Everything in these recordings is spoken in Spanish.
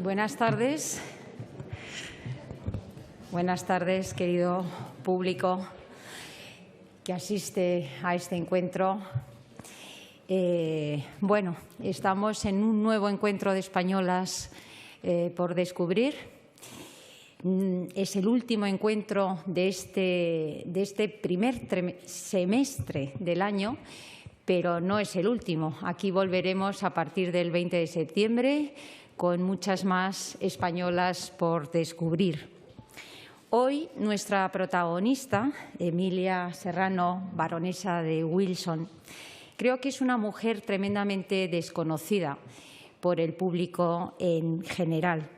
Buenas tardes. Buenas tardes, querido público que asiste a este encuentro. Estamos en un nuevo encuentro de españolas por descubrir. Es el último encuentro de este primer semestre del año, pero no es el último. Aquí volveremos a partir del 20 de septiembre con muchas más españolas por descubrir. Hoy nuestra protagonista, Emilia Serrano, baronesa de Wilson, creo que es una mujer tremendamente desconocida por el público en general.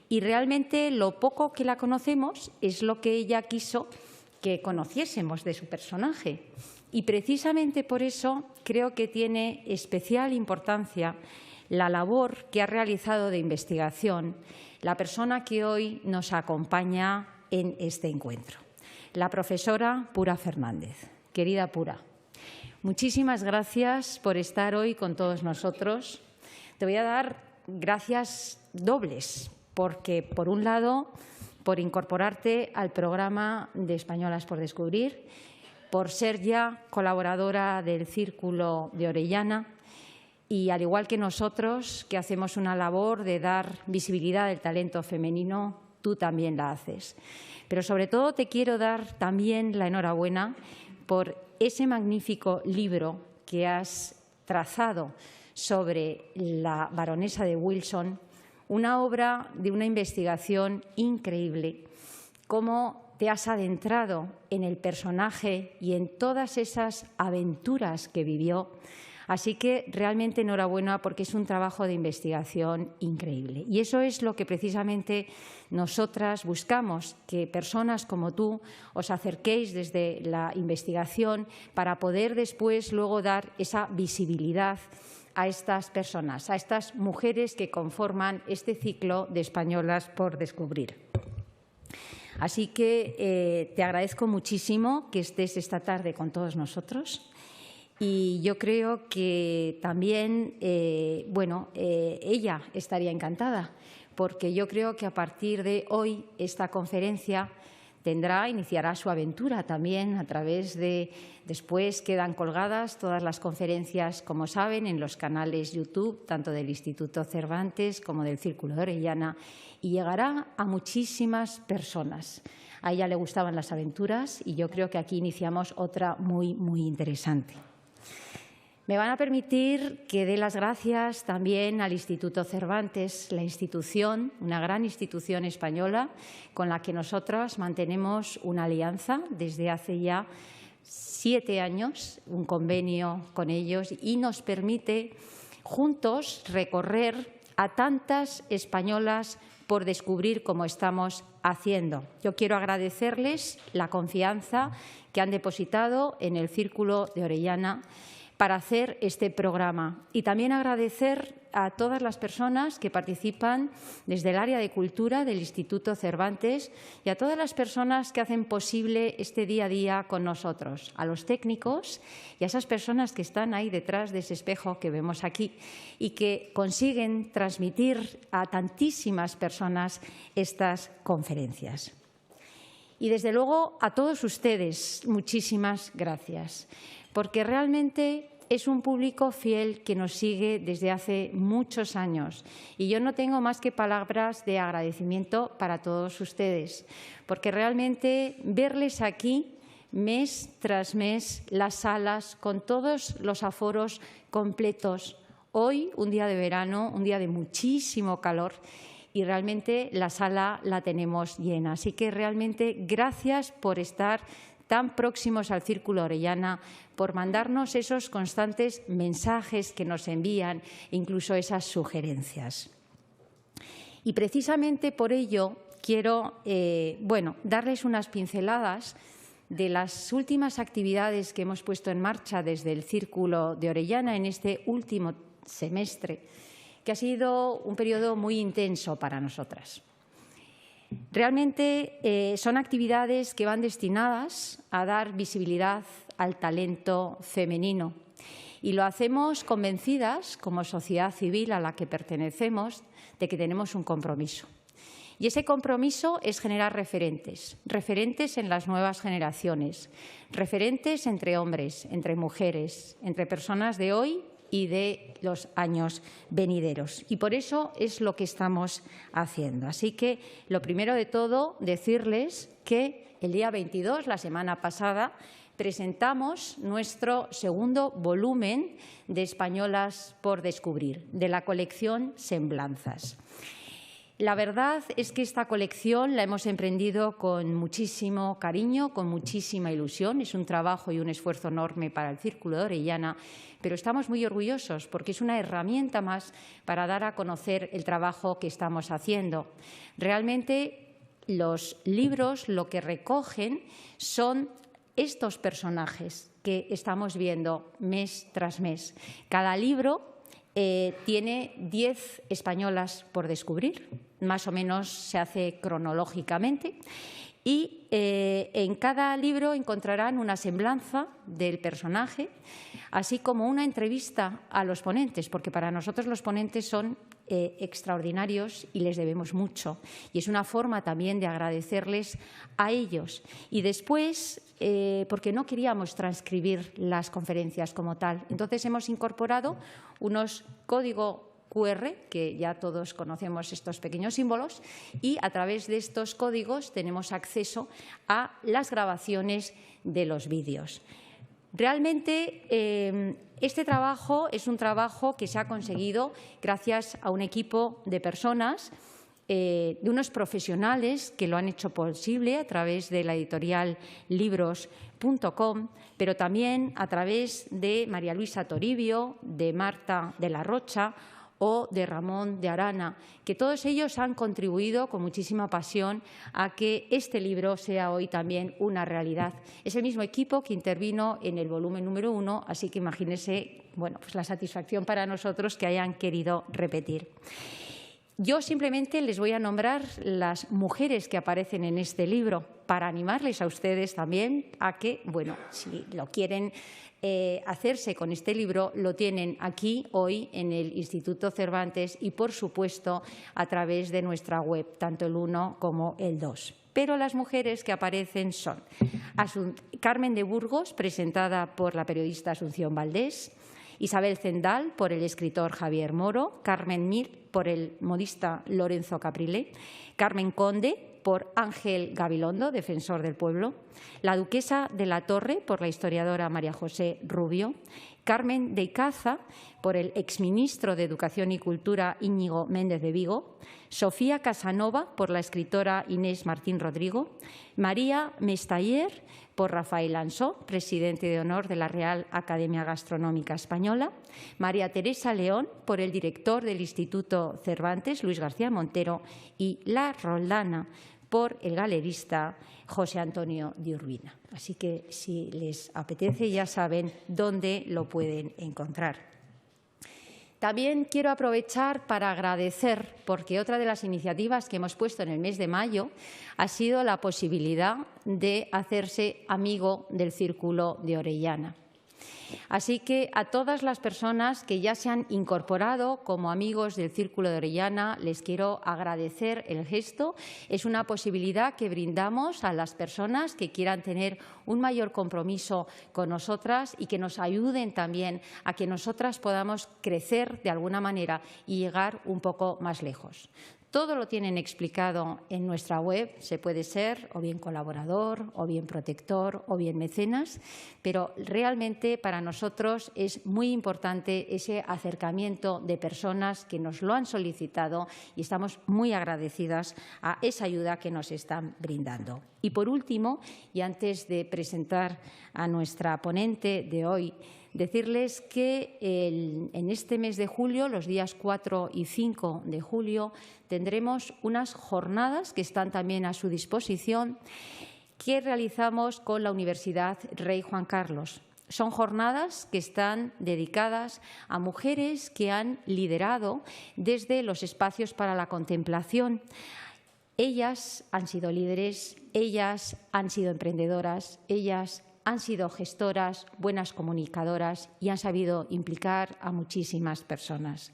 Y realmente lo poco que la conocemos es lo que ella quiso que conociésemos de su personaje. Y precisamente por eso creo que tiene especial importancia la labor que ha realizado de investigación la persona que hoy nos acompaña en este encuentro, la profesora Pura Fernández. Querida Pura, muchísimas gracias por estar hoy con todos nosotros. Te voy a dar gracias dobles, porque, por un lado, por incorporarte al programa de Españolas por Descubrir, por ser ya colaboradora del Círculo de Orellana y, al igual que nosotros, que hacemos una labor de dar visibilidad al talento femenino, tú también la haces. Pero, sobre todo, te quiero dar también la enhorabuena por ese magnífico libro que has trazado sobre la baronesa de Wilson, una obra de una investigación increíble, cómo te has adentrado en el personaje y en todas esas aventuras que vivió. Así que realmente enhorabuena, porque es un trabajo de investigación increíble. Y eso es lo que precisamente nosotras buscamos, que personas como tú os acerquéis desde la investigación para poder después luego dar esa visibilidad a estas personas, a estas mujeres que conforman este ciclo de Españolas por Descubrir. Así que te agradezco muchísimo que estés esta tarde con todos nosotros. Y yo creo que también, ella estaría encantada, porque yo creo que a partir de hoy esta conferencia iniciará su aventura también a través de, después quedan colgadas todas las conferencias, como saben, en los canales YouTube, tanto del Instituto Cervantes como del Círculo de Orellana, y llegará a muchísimas personas. A ella le gustaban las aventuras y yo creo que aquí iniciamos otra muy, muy interesante. Me van a permitir que dé las gracias también al Instituto Cervantes, la institución, una gran institución española con la que nosotras mantenemos una alianza desde hace ya 7 años, un convenio con ellos, y nos permite juntos recorrer a tantas españolas por descubrir como estamos haciendo. Yo quiero agradecerles la confianza que han depositado en el Círculo de Orellana para hacer este programa, y también agradecer a todas las personas que participan desde el área de cultura del Instituto Cervantes y a todas las personas que hacen posible este día a día con nosotros, a los técnicos y a esas personas que están ahí detrás de ese espejo que vemos aquí y que consiguen transmitir a tantísimas personas estas conferencias. Y, desde luego, a todos ustedes, muchísimas gracias, porque realmente es un público fiel que nos sigue desde hace muchos años. Y yo no tengo más que palabras de agradecimiento para todos ustedes, porque realmente verles aquí mes tras mes, las salas con todos los aforos completos. Hoy, un día de verano, un día de muchísimo calor, y realmente la sala la tenemos llena. Así que realmente gracias por estar tan próximos al Círculo Orellana, por mandarnos esos constantes mensajes que nos envían e incluso esas sugerencias. Y precisamente por ello quiero darles unas pinceladas de las últimas actividades que hemos puesto en marcha desde el Círculo de Orellana en este último semestre, que ha sido un periodo muy intenso para nosotras. Realmente son actividades que van destinadas a dar visibilidad al talento femenino, y lo hacemos convencidas, como sociedad civil a la que pertenecemos, de que tenemos un compromiso. Y ese compromiso es generar referentes, referentes en las nuevas generaciones, referentes entre hombres, entre mujeres, entre personas de hoy y de los años venideros. Y por eso es lo que estamos haciendo. Así que, lo primero de todo, decirles que el día 22, la semana pasada, presentamos nuestro segundo volumen de Españolas por descubrir, de la colección Semblanzas. La verdad es que esta colección la hemos emprendido con muchísimo cariño, con muchísima ilusión. Es un trabajo y un esfuerzo enorme para el Círculo de Orellana, pero estamos muy orgullosos porque es una herramienta más para dar a conocer el trabajo que estamos haciendo. Realmente los libros lo que recogen son estos personajes que estamos viendo mes tras mes. Cada libro tiene 10 españolas por descubrir, más o menos se hace cronológicamente, y en cada libro encontrarán una semblanza del personaje, así como una entrevista a los ponentes, porque para nosotros los ponentes son extraordinarios y les debemos mucho. Y es una forma también de agradecerles a ellos. Y después, porque no queríamos transcribir las conferencias como tal, entonces hemos incorporado unos códigos QR, que ya todos conocemos estos pequeños símbolos, y a través de estos códigos tenemos acceso a las grabaciones de los vídeos. Realmente este trabajo es un trabajo que se ha conseguido gracias a un equipo de personas, de unos profesionales que lo han hecho posible a través de la editorial libros.com, pero también a través de María Luisa Toribio, de Marta de la Rocha o de Ramón de Arana, que todos ellos han contribuido con muchísima pasión a que este libro sea hoy también una realidad. Es el mismo equipo que intervino en el volumen número 1, así que imagínense, bueno, pues la satisfacción para nosotros que hayan querido repetir. Yo simplemente les voy a nombrar las mujeres que aparecen en este libro para animarles a ustedes también a que, bueno, si lo quieren hacerse con este libro, lo tienen aquí hoy en el Instituto Cervantes y, por supuesto, a través de nuestra web, tanto el 1 como el 2. Pero las mujeres que aparecen son Carmen de Burgos, presentada por la periodista Asunción Valdés, Isabel Zendal, por el escritor Javier Moro, Carmen Mir, por el modista Lorenzo Caprile, Carmen Conde, por Ángel Gabilondo, defensor del pueblo, la duquesa de la Torre, por la historiadora María José Rubio, Carmen de Icaza, por el exministro de Educación y Cultura Íñigo Méndez de Vigo, Sofía Casanova, por la escritora Inés Martín Rodrigo, María Mestayer, por Rafael Ansó, presidente de honor de la Real Academia Gastronómica Española, María Teresa León, por el director del Instituto Cervantes, Luis García Montero, y La Roldana, por el galerista José Antonio de Urbina. Así que, si les apetece, ya saben dónde lo pueden encontrar. También quiero aprovechar para agradecer, porque otra de las iniciativas que hemos puesto en el mes de mayo ha sido la posibilidad de hacerse amigo del Círculo de Orellana. Así que a todas las personas que ya se han incorporado como amigos del Círculo de Orellana les quiero agradecer el gesto. Es una posibilidad que brindamos a las personas que quieran tener un mayor compromiso con nosotras y que nos ayuden también a que nosotras podamos crecer de alguna manera y llegar un poco más lejos. Todo lo tienen explicado en nuestra web. Se puede ser o bien colaborador, o bien protector, o bien mecenas, pero realmente para nosotros es muy importante ese acercamiento de personas que nos lo han solicitado y estamos muy agradecidas a esa ayuda que nos están brindando. Y por último, y antes de presentar a nuestra ponente de hoy, decirles que en este mes de julio, los días 4 y 5 de julio, tendremos unas jornadas que están también a su disposición que realizamos con la Universidad Rey Juan Carlos. Son jornadas que están dedicadas a mujeres que han liderado desde los espacios para la contemplación. Ellas han sido líderes, ellas han sido emprendedoras, ellas han sido gestoras, buenas comunicadoras y han sabido implicar a muchísimas personas.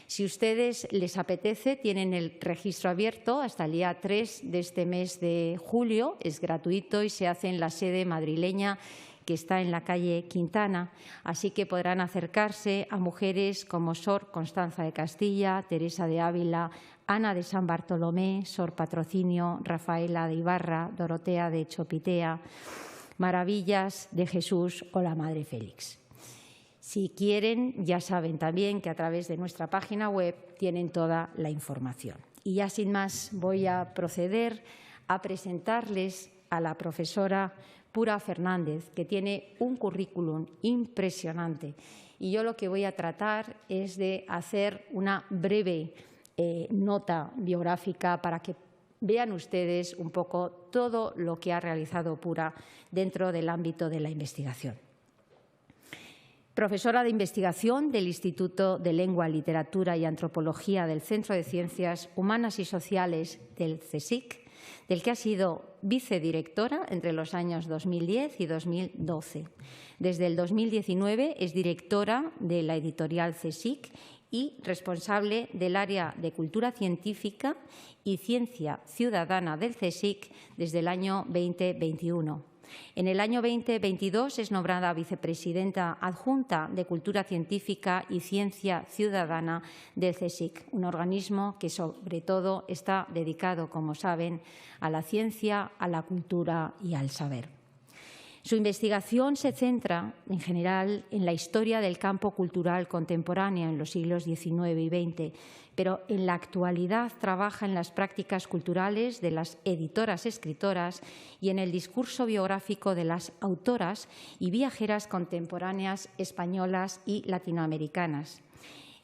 Si a ustedes les apetece, tienen el registro abierto hasta el día 3 de este mes de julio. Es gratuito y se hace en la sede madrileña que está en la calle Quintana. Así que podrán acercarse a mujeres como Sor Constanza de Castilla, Teresa de Ávila, Ana de San Bartolomé, Sor Patrocinio, Rafaela de Ibarra, Dorotea de Chopitea, Maravillas de Jesús o la Madre Félix. Si quieren, ya saben también que a través de nuestra página web tienen toda la información. Y ya sin más voy a proceder a presentarles a la profesora Pura Fernández, que tiene un currículum impresionante. Y yo lo que voy a tratar es de hacer una breve nota biográfica para que vean ustedes un poco todo lo que ha realizado Pura dentro del ámbito de la investigación. Profesora de investigación del Instituto de Lengua, Literatura y Antropología del Centro de Ciencias Humanas y Sociales del CSIC, del que ha sido vicedirectora entre los años 2010 y 2012. Desde el 2019 es directora de la editorial CSIC y responsable del área de Cultura Científica y Ciencia Ciudadana del CSIC desde el año 2021. En el año 2022 es nombrada vicepresidenta adjunta de Cultura Científica y Ciencia Ciudadana del CSIC, un organismo que sobre todo está dedicado, como saben, a la ciencia, a la cultura y al saber. Su investigación se centra, en general, en la historia del campo cultural contemporáneo en los siglos XIX y XX, pero en la actualidad trabaja en las prácticas culturales de las editoras-escritoras y en el discurso biográfico de las autoras y viajeras contemporáneas españolas y latinoamericanas.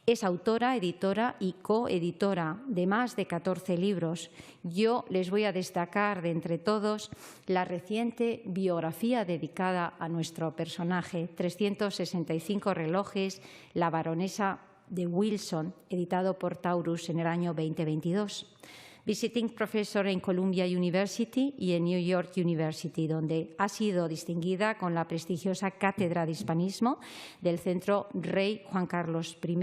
Es autora, editora y coeditora de más de 14 libros. Yo les voy a destacar de entre todos la reciente biografía dedicada a nuestro personaje, 365 relojes, la baronesa de Wilson, editado por Taurus en el año 2022. Visiting Professor en Columbia University y en New York University, donde ha sido distinguida con la prestigiosa Cátedra de Hispanismo del Centro Rey Juan Carlos I.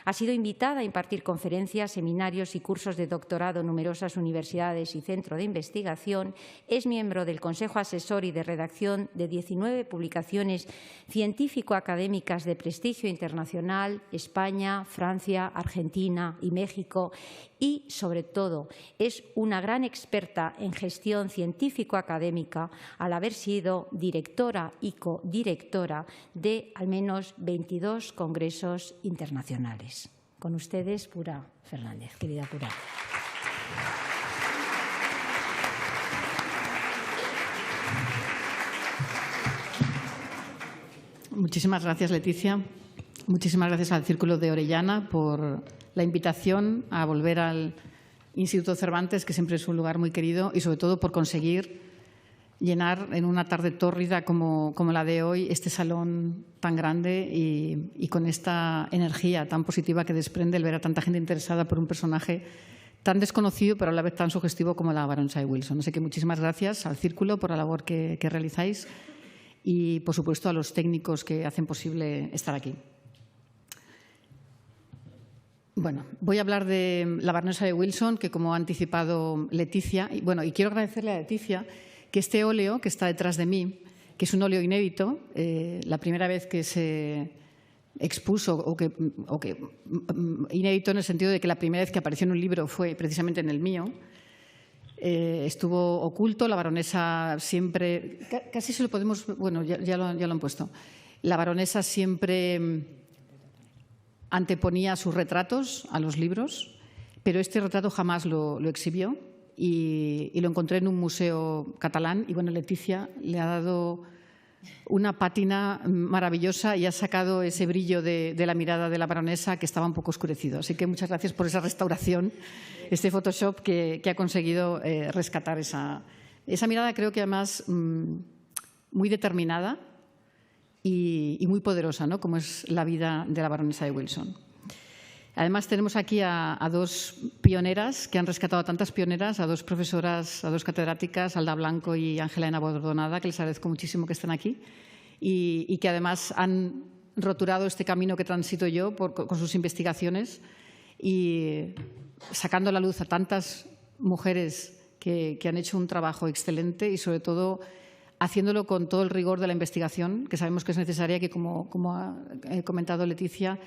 Ha sido invitada a impartir conferencias, seminarios y cursos de doctorado en numerosas universidades y centros de investigación. Es miembro del Consejo Asesor y de redacción de 19 publicaciones científico-académicas de prestigio internacional, España, Francia, Argentina y México. Y, sobre todo, es una gran experta en gestión científico-académica al haber sido directora y codirectora de al menos 22 congresos internacionales. Con ustedes, Pura Fernández. Querida Pura. Muchísimas gracias, Leticia. Muchísimas gracias al Círculo de Orellana por la invitación a volver al Instituto Cervantes, que siempre es un lugar muy querido, y sobre todo por conseguir llenar en una tarde tórrida como la de hoy este salón tan grande y con esta energía tan positiva que desprende el ver a tanta gente interesada por un personaje tan desconocido pero a la vez tan sugestivo como la baronesa de Wilson. Así que muchísimas gracias al Círculo por la labor que realizáis y, por supuesto, a los técnicos que hacen posible estar aquí. Bueno, voy a hablar de la baronesa de Wilson, que como ha anticipado Leticia, y quiero agradecerle a Leticia que este óleo que está detrás de mí, que es un óleo inédito, la primera vez que se expuso, inédito en el sentido de que la primera vez que apareció en un libro fue precisamente en el mío, estuvo oculto. La baronesa siempre, casi se lo podemos, ya lo han puesto, la baronesa siempre anteponía sus retratos a los libros, pero este retrato jamás lo exhibió y lo encontré en un museo catalán y, Leticia le ha dado una pátina maravillosa y ha sacado ese brillo de la mirada de la baronesa que estaba un poco oscurecido. Así que muchas gracias por esa restauración, este Photoshop que ha conseguido rescatar esa mirada, creo que además muy determinada y muy poderosa, ¿no?, como es la vida de la baronesa de Wilson. Además, tenemos aquí a dos pioneras que han rescatado a tantas pioneras, a dos profesoras, a dos catedráticas, Alda Blanco y Ángela Ena Bordonada, que les agradezco muchísimo que estén aquí y que además han roturado este camino que transito yo con sus investigaciones y sacando a la luz a tantas mujeres que han hecho un trabajo excelente y, sobre todo, haciéndolo con todo el rigor de la investigación, que sabemos que es necesaria, que, como ha comentado Leticia,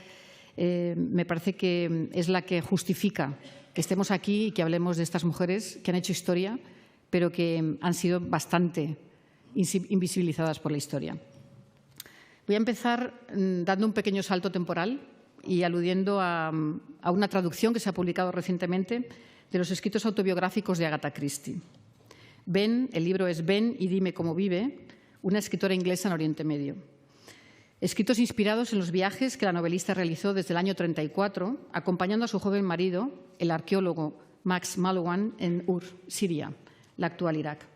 me parece que es la que justifica que estemos aquí y que hablemos de estas mujeres que han hecho historia, pero que han sido bastante invisibilizadas por la historia. Voy a empezar dando un pequeño salto temporal y aludiendo a una traducción que se ha publicado recientemente de los escritos autobiográficos de Agatha Christie. Ben, el libro es Ben y dime cómo vive, una escritora inglesa en Oriente Medio. Escritos inspirados en los viajes que la novelista realizó desde el año 34, acompañando a su joven marido, el arqueólogo Max Mallowan, en Ur, Siria, la actual Irak.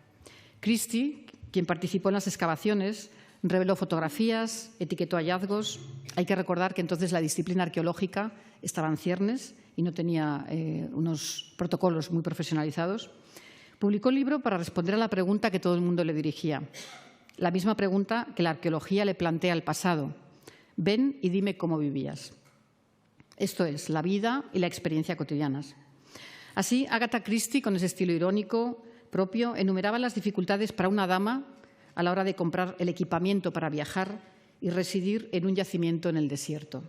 Christie, quien participó en las excavaciones, reveló fotografías, etiquetó hallazgos. Hay que recordar que entonces la disciplina arqueológica estaba en ciernes y no tenía unos protocolos muy profesionalizados. Publicó el libro para responder a la pregunta que todo el mundo le dirigía. La misma pregunta que la arqueología le plantea al pasado. Ven y dime cómo vivías. Esto es, la vida y la experiencia cotidianas. Así, Agatha Christie, con ese estilo irónico propio, enumeraba las dificultades para una dama a la hora de comprar el equipamiento para viajar y residir en un yacimiento en el desierto.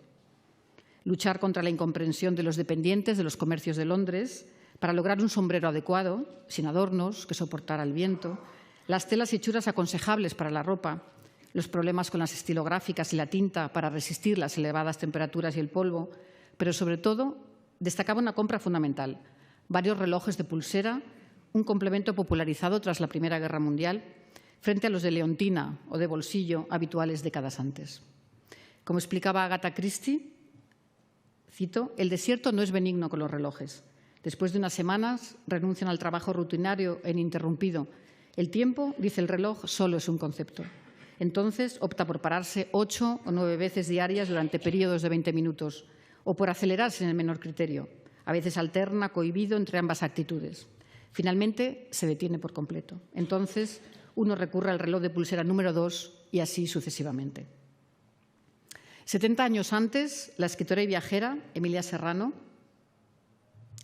Luchar contra la incomprensión de los dependientes de los comercios de Londres para lograr un sombrero adecuado, sin adornos, que soportara el viento, las telas y hechuras aconsejables para la ropa, los problemas con las estilográficas y la tinta para resistir las elevadas temperaturas y el polvo, pero sobre todo destacaba una compra fundamental, varios relojes de pulsera, un complemento popularizado tras la Primera Guerra Mundial, frente a los de leontina o de bolsillo habituales décadas antes. Como explicaba Agatha Christie, cito, «El desierto no es benigno con los relojes. Después de unas semanas renuncian al trabajo rutinario e ininterrumpido. El tiempo, dice el reloj, solo es un concepto. Entonces opta por pararse 8 o 9 veces diarias durante periodos de 20 minutos o por acelerarse en el menor criterio. A veces alterna, cohibido entre ambas actitudes. Finalmente, se detiene por completo. Entonces, uno recurre al reloj de pulsera número 2 y así sucesivamente». 70 años antes, la escritora y viajera Emilia Serrano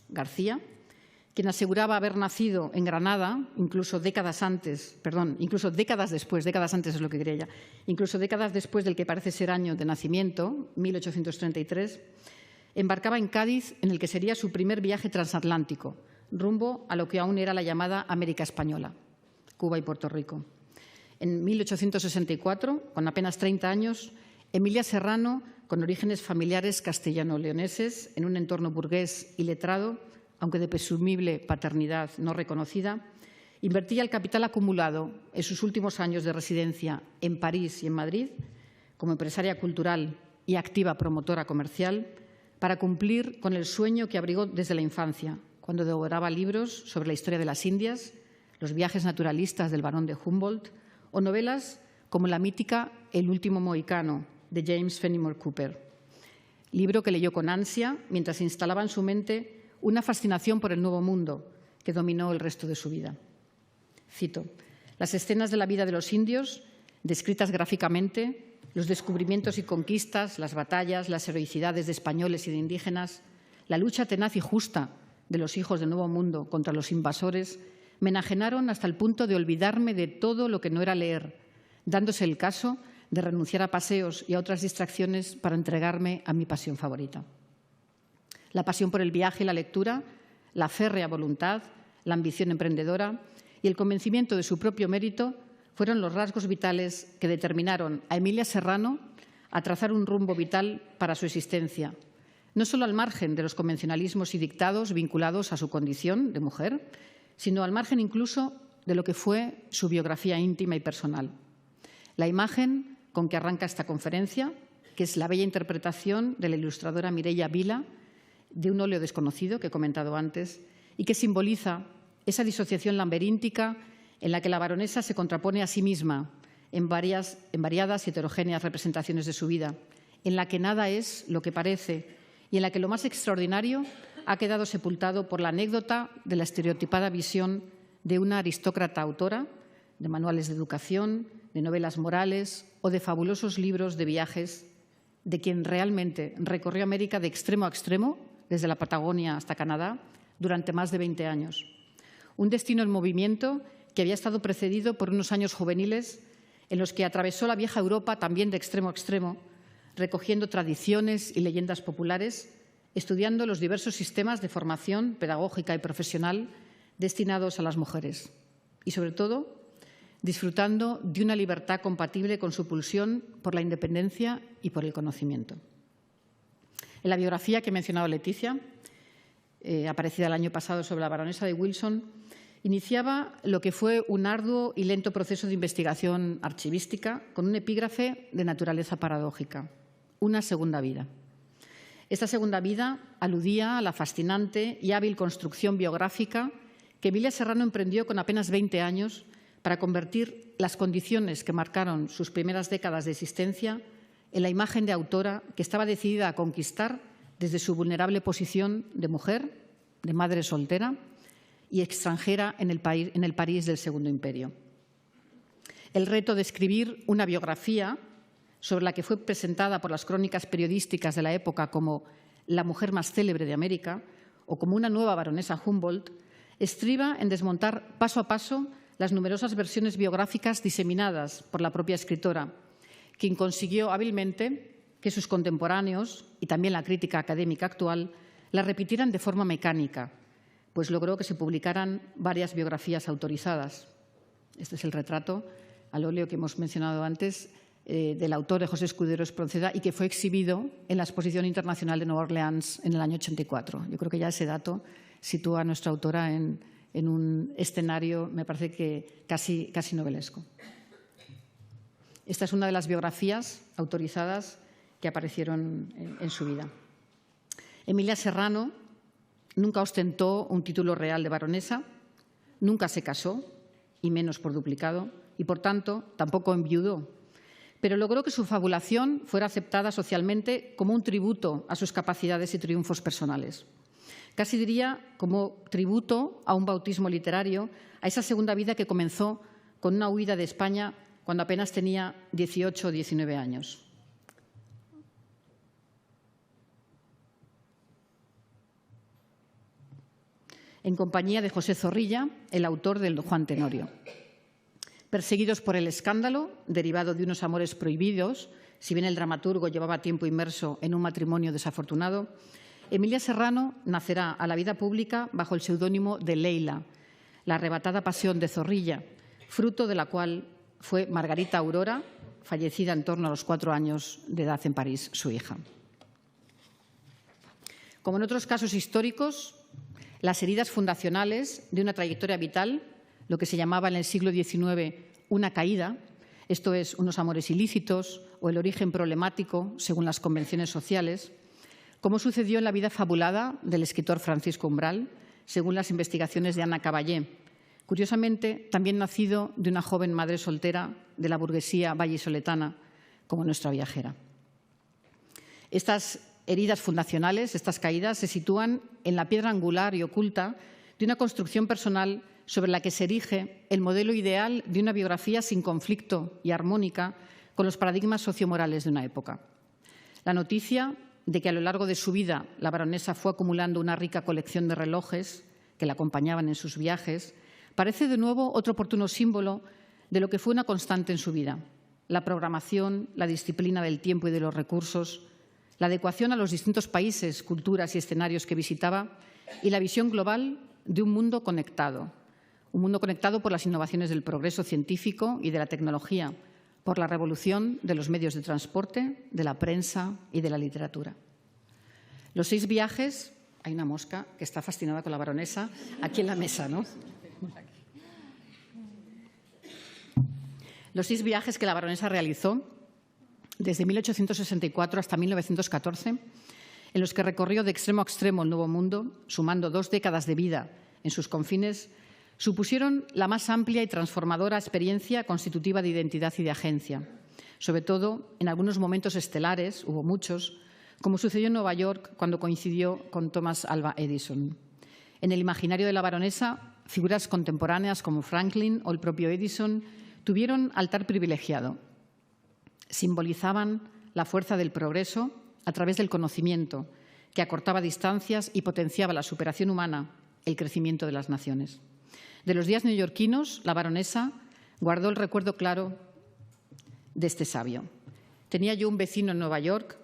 García, quien aseguraba haber nacido en Granada, incluso décadas después del que parece ser año de nacimiento, 1833, embarcaba en Cádiz en el que sería su primer viaje transatlántico, rumbo a lo que aún era la llamada América Española, Cuba y Puerto Rico. En 1864, con apenas 30 años, Emilia Serrano, con orígenes familiares castellano-leoneses, en un entorno burgués y letrado, aunque de presumible paternidad no reconocida, invertía el capital acumulado en sus últimos años de residencia en París y en Madrid, como empresaria cultural y activa promotora comercial, para cumplir con el sueño que abrigó desde la infancia, cuando devoraba libros sobre la historia de las Indias, los viajes naturalistas del barón de Humboldt o novelas como la mítica El último mohicano, de James Fenimore Cooper, libro que leyó con ansia mientras instalaba en su mente una fascinación por el Nuevo Mundo que dominó el resto de su vida. Cito, las escenas de la vida de los indios, descritas gráficamente, los descubrimientos y conquistas, las batallas, las heroicidades de españoles y de indígenas, la lucha tenaz y justa de los hijos del Nuevo Mundo contra los invasores, me enajenaron hasta el punto de olvidarme de todo lo que no era leer, dándose el caso de renunciar a paseos y a otras distracciones para entregarme a mi pasión favorita. La pasión por el viaje y la lectura, la férrea voluntad, la ambición emprendedora y el convencimiento de su propio mérito fueron los rasgos vitales que determinaron a Emilia Serrano a trazar un rumbo vital para su existencia, no solo al margen de los convencionalismos y dictados vinculados a su condición de mujer, sino al margen incluso de lo que fue su biografía íntima y personal. La imagen con que arranca esta conferencia, que es la bella interpretación de la ilustradora Mireia Vila de un óleo desconocido que he comentado antes y que simboliza esa disociación laberíntica en la que la baronesa se contrapone a sí misma en variadas y heterogéneas representaciones de su vida, en la que nada es lo que parece y en la que lo más extraordinario ha quedado sepultado por la anécdota de la estereotipada visión de una aristócrata autora de manuales de educación, de novelas morales o de fabulosos libros de viajes, de quien realmente recorrió América de extremo a extremo, desde la Patagonia hasta Canadá, durante más de 20 años. Un destino en movimiento que había estado precedido por unos años juveniles en los que atravesó la vieja Europa también de extremo a extremo, recogiendo tradiciones y leyendas populares, estudiando los diversos sistemas de formación pedagógica y profesional destinados a las mujeres y, sobre todo, disfrutando de una libertad compatible con su pulsión por la independencia y por el conocimiento. En la biografía que ha mencionado Leticia, aparecida el año pasado sobre la baronesa de Wilson, iniciaba lo que fue un arduo y lento proceso de investigación archivística con un epígrafe de naturaleza paradójica: una segunda vida. Esta segunda vida aludía a la fascinante y hábil construcción biográfica que Emilia Serrano emprendió con apenas 20 años para convertir las condiciones que marcaron sus primeras décadas de existencia en la imagen de autora que estaba decidida a conquistar desde su vulnerable posición de mujer, de madre soltera y extranjera en el París del Segundo Imperio. El reto de escribir una biografía sobre la que fue presentada por las crónicas periodísticas de la época como la mujer más célebre de América o como una nueva baronesa Humboldt, estriba en desmontar paso a paso las numerosas versiones biográficas diseminadas por la propia escritora, quien consiguió hábilmente que sus contemporáneos y también la crítica académica actual la repitieran de forma mecánica, pues logró que se publicaran varias biografías autorizadas. Este es el retrato al óleo que hemos mencionado antes del autor de José Escudero Espronceda y que fue exhibido en la Exposición Internacional de Nueva Orleans en el año 84. Yo creo que ya ese dato sitúa a nuestra autora en un escenario, me parece que casi novelesco. Esta es una de las biografías autorizadas que aparecieron en su vida. Emilia Serrano nunca ostentó un título real de baronesa, nunca se casó, y menos por duplicado, y por tanto tampoco enviudó, pero logró que su fabulación fuera aceptada socialmente como un tributo a sus capacidades y triunfos personales. Casi diría como tributo a un bautismo literario, a esa segunda vida que comenzó con una huida de España cuando apenas tenía 18 o 19 años. En compañía de José Zorrilla, el autor del Juan Tenorio. Perseguidos por el escándalo, derivado de unos amores prohibidos, si bien el dramaturgo llevaba tiempo inmerso en un matrimonio desafortunado, Emilia Serrano nacerá a la vida pública bajo el seudónimo de Leila, la arrebatada pasión de Zorrilla, fruto de la cual fue Margarita Aurora, fallecida en torno a los 4 años de edad en París, su hija. Como en otros casos históricos, las heridas fundacionales de una trayectoria vital, lo que se llamaba en el siglo XIX una caída, esto es, unos amores ilícitos o el origen problemático según las convenciones sociales, como sucedió en la vida fabulada del escritor Francisco Umbral, según las investigaciones de Ana Caballé, curiosamente también nacido de una joven madre soltera de la burguesía vallisoletana, como nuestra viajera. Estas heridas fundacionales, estas caídas, se sitúan en la piedra angular y oculta de una construcción personal sobre la que se erige el modelo ideal de una biografía sin conflicto y armónica con los paradigmas sociomorales de una época. La noticia de que a lo largo de su vida la baronesa fue acumulando una rica colección de relojes que la acompañaban en sus viajes, parece de nuevo otro oportuno símbolo de lo que fue una constante en su vida: la programación, la disciplina del tiempo y de los recursos, la adecuación a los distintos países, culturas y escenarios que visitaba y la visión global de un mundo conectado por las innovaciones del progreso científico y de la tecnología, por la revolución de los medios de transporte, de la prensa y de la literatura. Los 6 viajes, hay una mosca que está fascinada con la baronesa aquí en la mesa, ¿no? Los 6 viajes que la baronesa realizó desde 1864 hasta 1914, en los que recorrió de extremo a extremo el Nuevo Mundo, sumando 2 décadas de vida en sus confines, supusieron la más amplia y transformadora experiencia constitutiva de identidad y de agencia, sobre todo en algunos momentos estelares, hubo muchos, como sucedió en Nueva York cuando coincidió con Thomas Alva Edison. En el imaginario de la baronesa, figuras contemporáneas como Franklin o el propio Edison tuvieron altar privilegiado. Simbolizaban la fuerza del progreso a través del conocimiento, que acortaba distancias y potenciaba la superación humana, el crecimiento de las naciones. De los días neoyorquinos, la baronesa guardó el recuerdo claro de este sabio. Tenía yo un vecino en Nueva York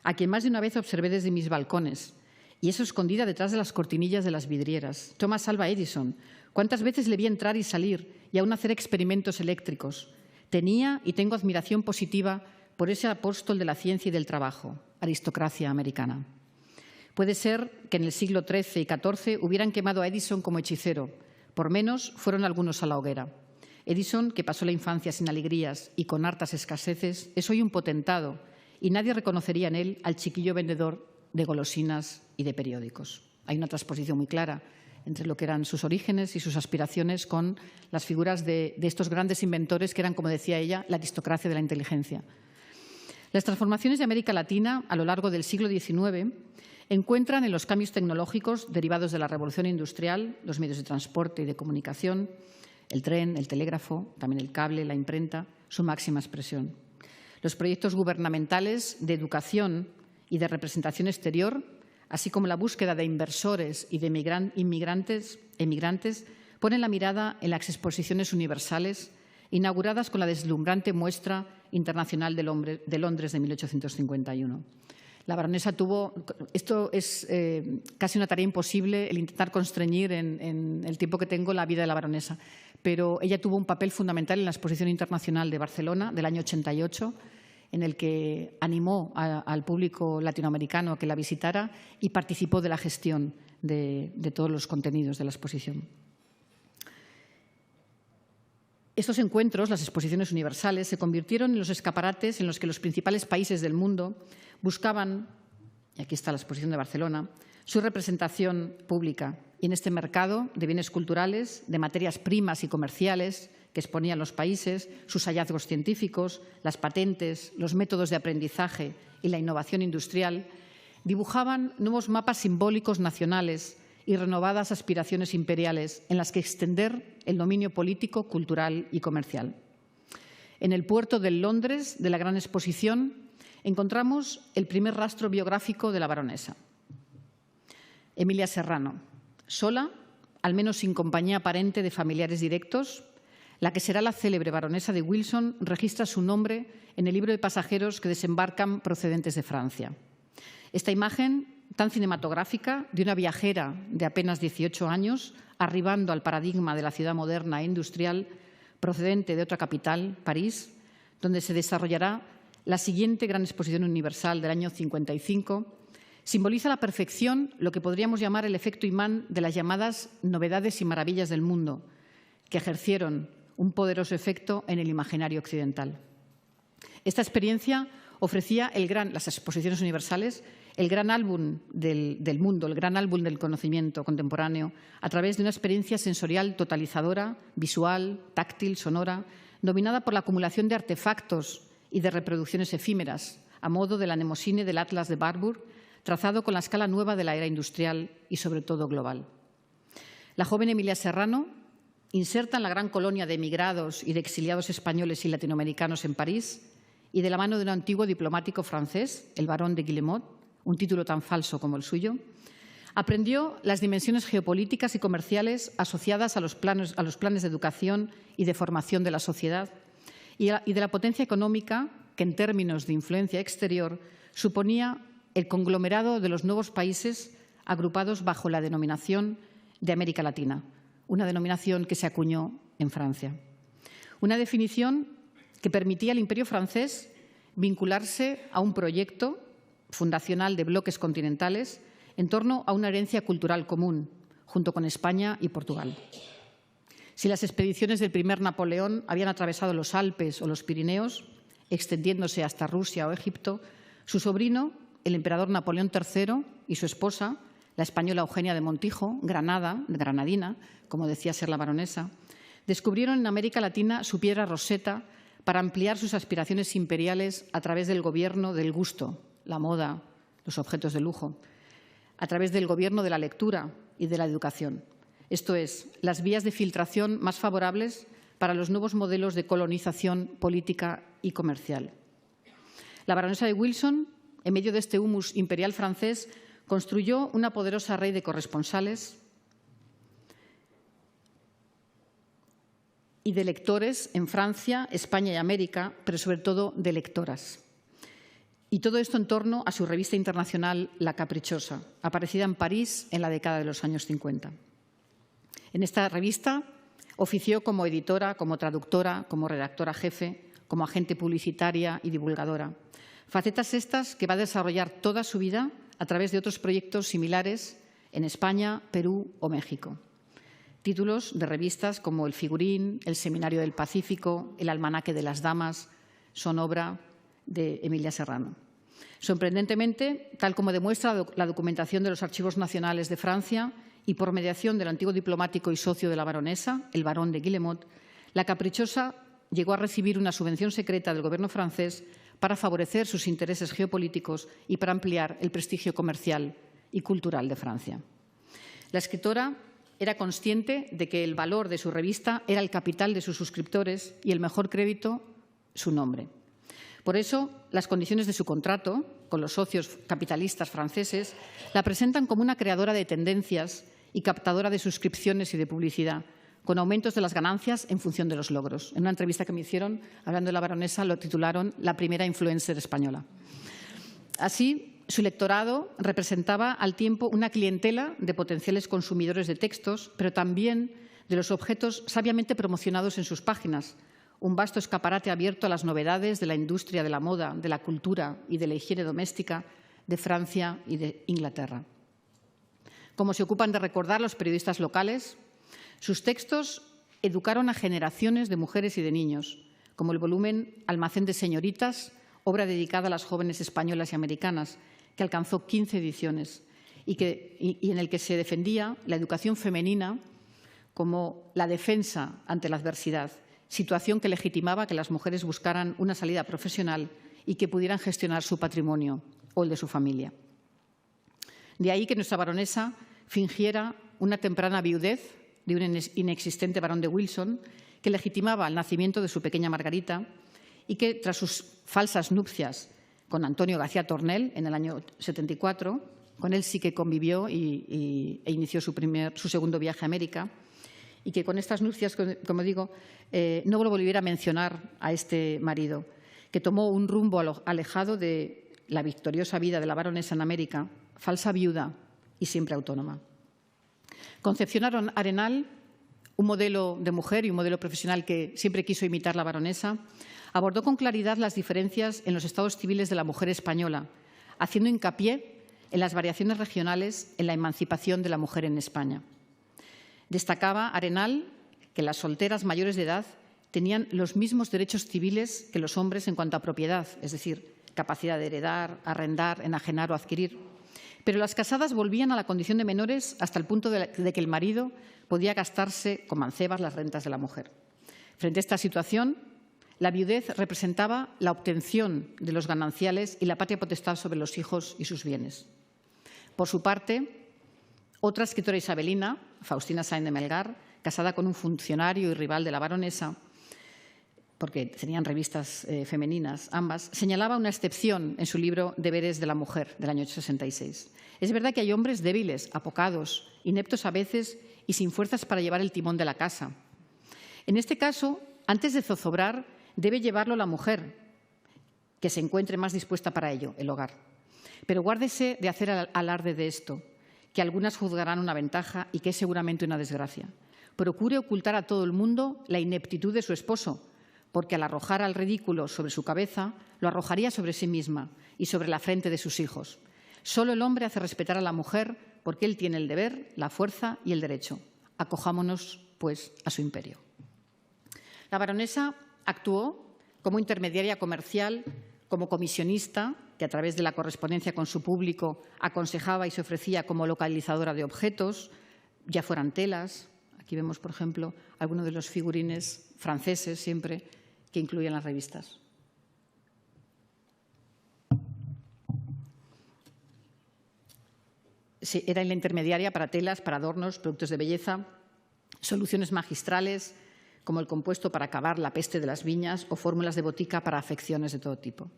a quien más de una vez observé desde mis balcones, y eso escondida detrás de las cortinillas de las vidrieras. Thomas Alva Edison. ¿Cuántas veces le vi entrar y salir y aún hacer experimentos eléctricos? Tenía y tengo admiración positiva por ese apóstol de la ciencia y del trabajo, aristocracia americana. Puede ser que en el siglo XIII y XIV hubieran quemado a Edison como hechicero. Por menos fueron algunos a la hoguera. Edison, que pasó la infancia sin alegrías y con hartas escaseces, es hoy un potentado y nadie reconocería en él al chiquillo vendedor de golosinas y de periódicos. Hay una transposición muy clara entre lo que eran sus orígenes y sus aspiraciones con las figuras de estos grandes inventores que eran, como decía ella, la aristocracia de la inteligencia. Las transformaciones de América Latina a lo largo del siglo XIX encuentran en los cambios tecnológicos derivados de la revolución industrial, los medios de transporte y de comunicación, el tren, el telégrafo, también el cable, la imprenta, su máxima expresión. Los proyectos gubernamentales de educación y de representación exterior, así como la búsqueda de inversores y de emigrantes, ponen la mirada en las exposiciones universales inauguradas con la deslumbrante Muestra Internacional de Londres de 1851. La baronesa tuvo, esto es casi una tarea imposible, el intentar constreñir en el tiempo que tengo la vida de la baronesa, pero ella tuvo un papel fundamental en la Exposición Internacional de Barcelona del año 88, en el que animó al público latinoamericano a que la visitara y participó de la gestión de todos los contenidos de la exposición. Estos encuentros, las exposiciones universales, se convirtieron en los escaparates en los que los principales países del mundo buscaban, y aquí está la exposición de Barcelona, su representación pública. Y en este mercado de bienes culturales, de materias primas y comerciales que exponían los países, sus hallazgos científicos, las patentes, los métodos de aprendizaje y la innovación industrial, dibujaban nuevos mapas simbólicos nacionales y renovadas aspiraciones imperiales en las que extender el dominio político, cultural y comercial. En el puerto de Londres, de la Gran Exposición, encontramos el primer rastro biográfico de la baronesa. Emilia Serrano, sola, al menos sin compañía aparente de familiares directos, la que será la célebre baronesa de Wilson registra su nombre en el libro de pasajeros que desembarcan procedentes de Francia. Esta imagen tan cinematográfica de una viajera de apenas 18 años arribando al paradigma de la ciudad moderna e industrial procedente de otra capital, París, donde se desarrollará la siguiente gran exposición universal del año 55, simboliza a la perfección lo que podríamos llamar el efecto imán de las llamadas novedades y maravillas del mundo, que ejercieron un poderoso efecto en el imaginario occidental. Esta experiencia ofrecía las exposiciones universales, el gran álbum del mundo, el gran álbum del conocimiento contemporáneo, a través de una experiencia sensorial totalizadora, visual, táctil, sonora, dominada por la acumulación de artefactos y de reproducciones efímeras, a modo de la nemosine del Atlas de Barbour, trazado con la escala nueva de la era industrial y, sobre todo, global. La joven Emilia Serrano, inserta en la gran colonia de emigrados y de exiliados españoles y latinoamericanos en París, y de la mano de un antiguo diplomático francés, el barón de Guillemot, un título tan falso como el suyo, aprendió las dimensiones geopolíticas y comerciales asociadas a los planes de educación y de formación de la sociedad y de la potencia económica que, en términos de influencia exterior, suponía el conglomerado de los nuevos países agrupados bajo la denominación de América Latina, una denominación que se acuñó en Francia. Una definición que permitía al Imperio francés vincularse a un proyecto fundacional de bloques continentales en torno a una herencia cultural común, junto con España y Portugal. Si las expediciones del primer Napoleón habían atravesado los Alpes o los Pirineos, extendiéndose hasta Rusia o Egipto, su sobrino, el emperador Napoleón III, y su esposa, la española Eugenia de Montijo, granadina, como decía ser la baronesa, descubrieron en América Latina su piedra roseta para ampliar sus aspiraciones imperiales a través del gobierno del gusto, la moda, los objetos de lujo, a través del gobierno de la lectura y de la educación. Esto es, las vías de filtración más favorables para los nuevos modelos de colonización política y comercial. La baronesa de Wilson, en medio de este humus imperial francés, construyó una poderosa red de corresponsales y de lectores en Francia, España y América, pero sobre todo de lectoras. Y todo esto en torno a su revista internacional La Caprichosa, aparecida en París en la década de los años 50. En esta revista ofició como editora, como traductora, como redactora jefe, como agente publicitaria y divulgadora. Facetas estas que va a desarrollar toda su vida a través de otros proyectos similares en España, Perú o México. Títulos de revistas como El Figurín, El Seminario del Pacífico, El Almanaque de las Damas, son obra de Emilia Serrano. Sorprendentemente, tal como demuestra la documentación de los Archivos Nacionales de Francia y por mediación del antiguo diplomático y socio de la baronesa, el barón de Guillemot, La Caprichosa llegó a recibir una subvención secreta del gobierno francés para favorecer sus intereses geopolíticos y para ampliar el prestigio comercial y cultural de Francia. La escritora era consciente de que el valor de su revista era el capital de sus suscriptores y el mejor crédito, su nombre. Por eso, las condiciones de su contrato con los socios capitalistas franceses la presentan como una creadora de tendencias y captadora de suscripciones y de publicidad, con aumentos de las ganancias en función de los logros. En una entrevista que me hicieron, hablando de la baronesa, lo titularon «La primera influencer española». Así, su lectorado representaba al tiempo una clientela de potenciales consumidores de textos, pero también de los objetos sabiamente promocionados en sus páginas, un vasto escaparate abierto a las novedades de la industria de la moda, de la cultura y de la higiene doméstica de Francia y de Inglaterra. Como se ocupan de recordar los periodistas locales, sus textos educaron a generaciones de mujeres y de niños, como el volumen Almacén de señoritas, obra dedicada a las jóvenes españolas y americanas, que alcanzó 15 ediciones y en el que se defendía la educación femenina como la defensa ante la adversidad, situación que legitimaba que las mujeres buscaran una salida profesional y que pudieran gestionar su patrimonio o el de su familia. De ahí que nuestra baronesa fingiera una temprana viudez de un inexistente barón de Wilson que legitimaba el nacimiento de su pequeña Margarita y que, tras sus falsas nupcias con Antonio García Tornel en el año 74, con él sí que convivió e inició su segundo viaje a América, y que con estas nupcias, como digo, no lo volviera a mencionar a este marido, que tomó un rumbo alejado de la victoriosa vida de la baronesa en América, falsa viuda y siempre autónoma. Concepción Arenal, un modelo de mujer y un modelo profesional que siempre quiso imitar la baronesa, abordó con claridad las diferencias en los estados civiles de la mujer española, haciendo hincapié en las variaciones regionales en la emancipación de la mujer en España. Destacaba Arenal que las solteras mayores de edad tenían los mismos derechos civiles que los hombres en cuanto a propiedad, es decir, capacidad de heredar, arrendar, enajenar o adquirir. Pero las casadas volvían a la condición de menores hasta el punto de que el marido podía gastarse con mancebas las rentas de la mujer. Frente a esta situación, la viudez representaba la obtención de los gananciales y la patria potestad sobre los hijos y sus bienes. Por su parte, otra escritora isabelina, Faustina Sáenz de Melgar, casada con un funcionario y rival de la baronesa, porque tenían revistas femeninas ambas, señalaba una excepción en su libro Deberes de la mujer, del año 66. Es verdad que hay hombres débiles, apocados, ineptos a veces y sin fuerzas para llevar el timón de la casa. En este caso, antes de zozobrar, debe llevarlo la mujer, que se encuentre más dispuesta para ello, el hogar. Pero guárdese de hacer alarde de esto, que algunas juzgarán una ventaja y que es seguramente una desgracia. Procure ocultar a todo el mundo la ineptitud de su esposo, porque al arrojar al ridículo sobre su cabeza, lo arrojaría sobre sí misma y sobre la frente de sus hijos. Solo el hombre hace respetar a la mujer porque él tiene el deber, la fuerza y el derecho. Acojámonos, pues, a su imperio. La baronesa actuó como intermediaria comercial, como comisionista, que a través de la correspondencia con su público aconsejaba y se ofrecía como localizadora de objetos, ya fueran telas. Aquí vemos, por ejemplo, algunos de los figurines franceses siempre que incluían las revistas. era la intermediaria para telas, para adornos, productos de belleza, soluciones magistrales, como el compuesto para acabar la peste de las viñas o fórmulas de botica para afecciones de todo tipo.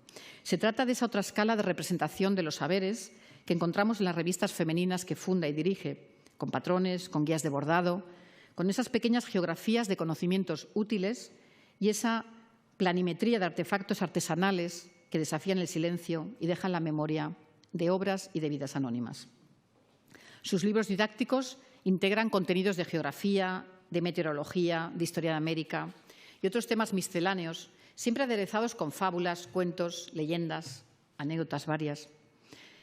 Se trata de esa otra escala de representación de los saberes que encontramos en las revistas femeninas que funda y dirige, con patrones, con guías de bordado, con esas pequeñas geografías de conocimientos útiles y esa planimetría de artefactos artesanales que desafían el silencio y dejan la memoria de obras y de vidas anónimas. Sus libros didácticos integran contenidos de geografía, de meteorología, de historia de América y otros temas misceláneos, siempre aderezados con fábulas, cuentos, leyendas, anécdotas varias.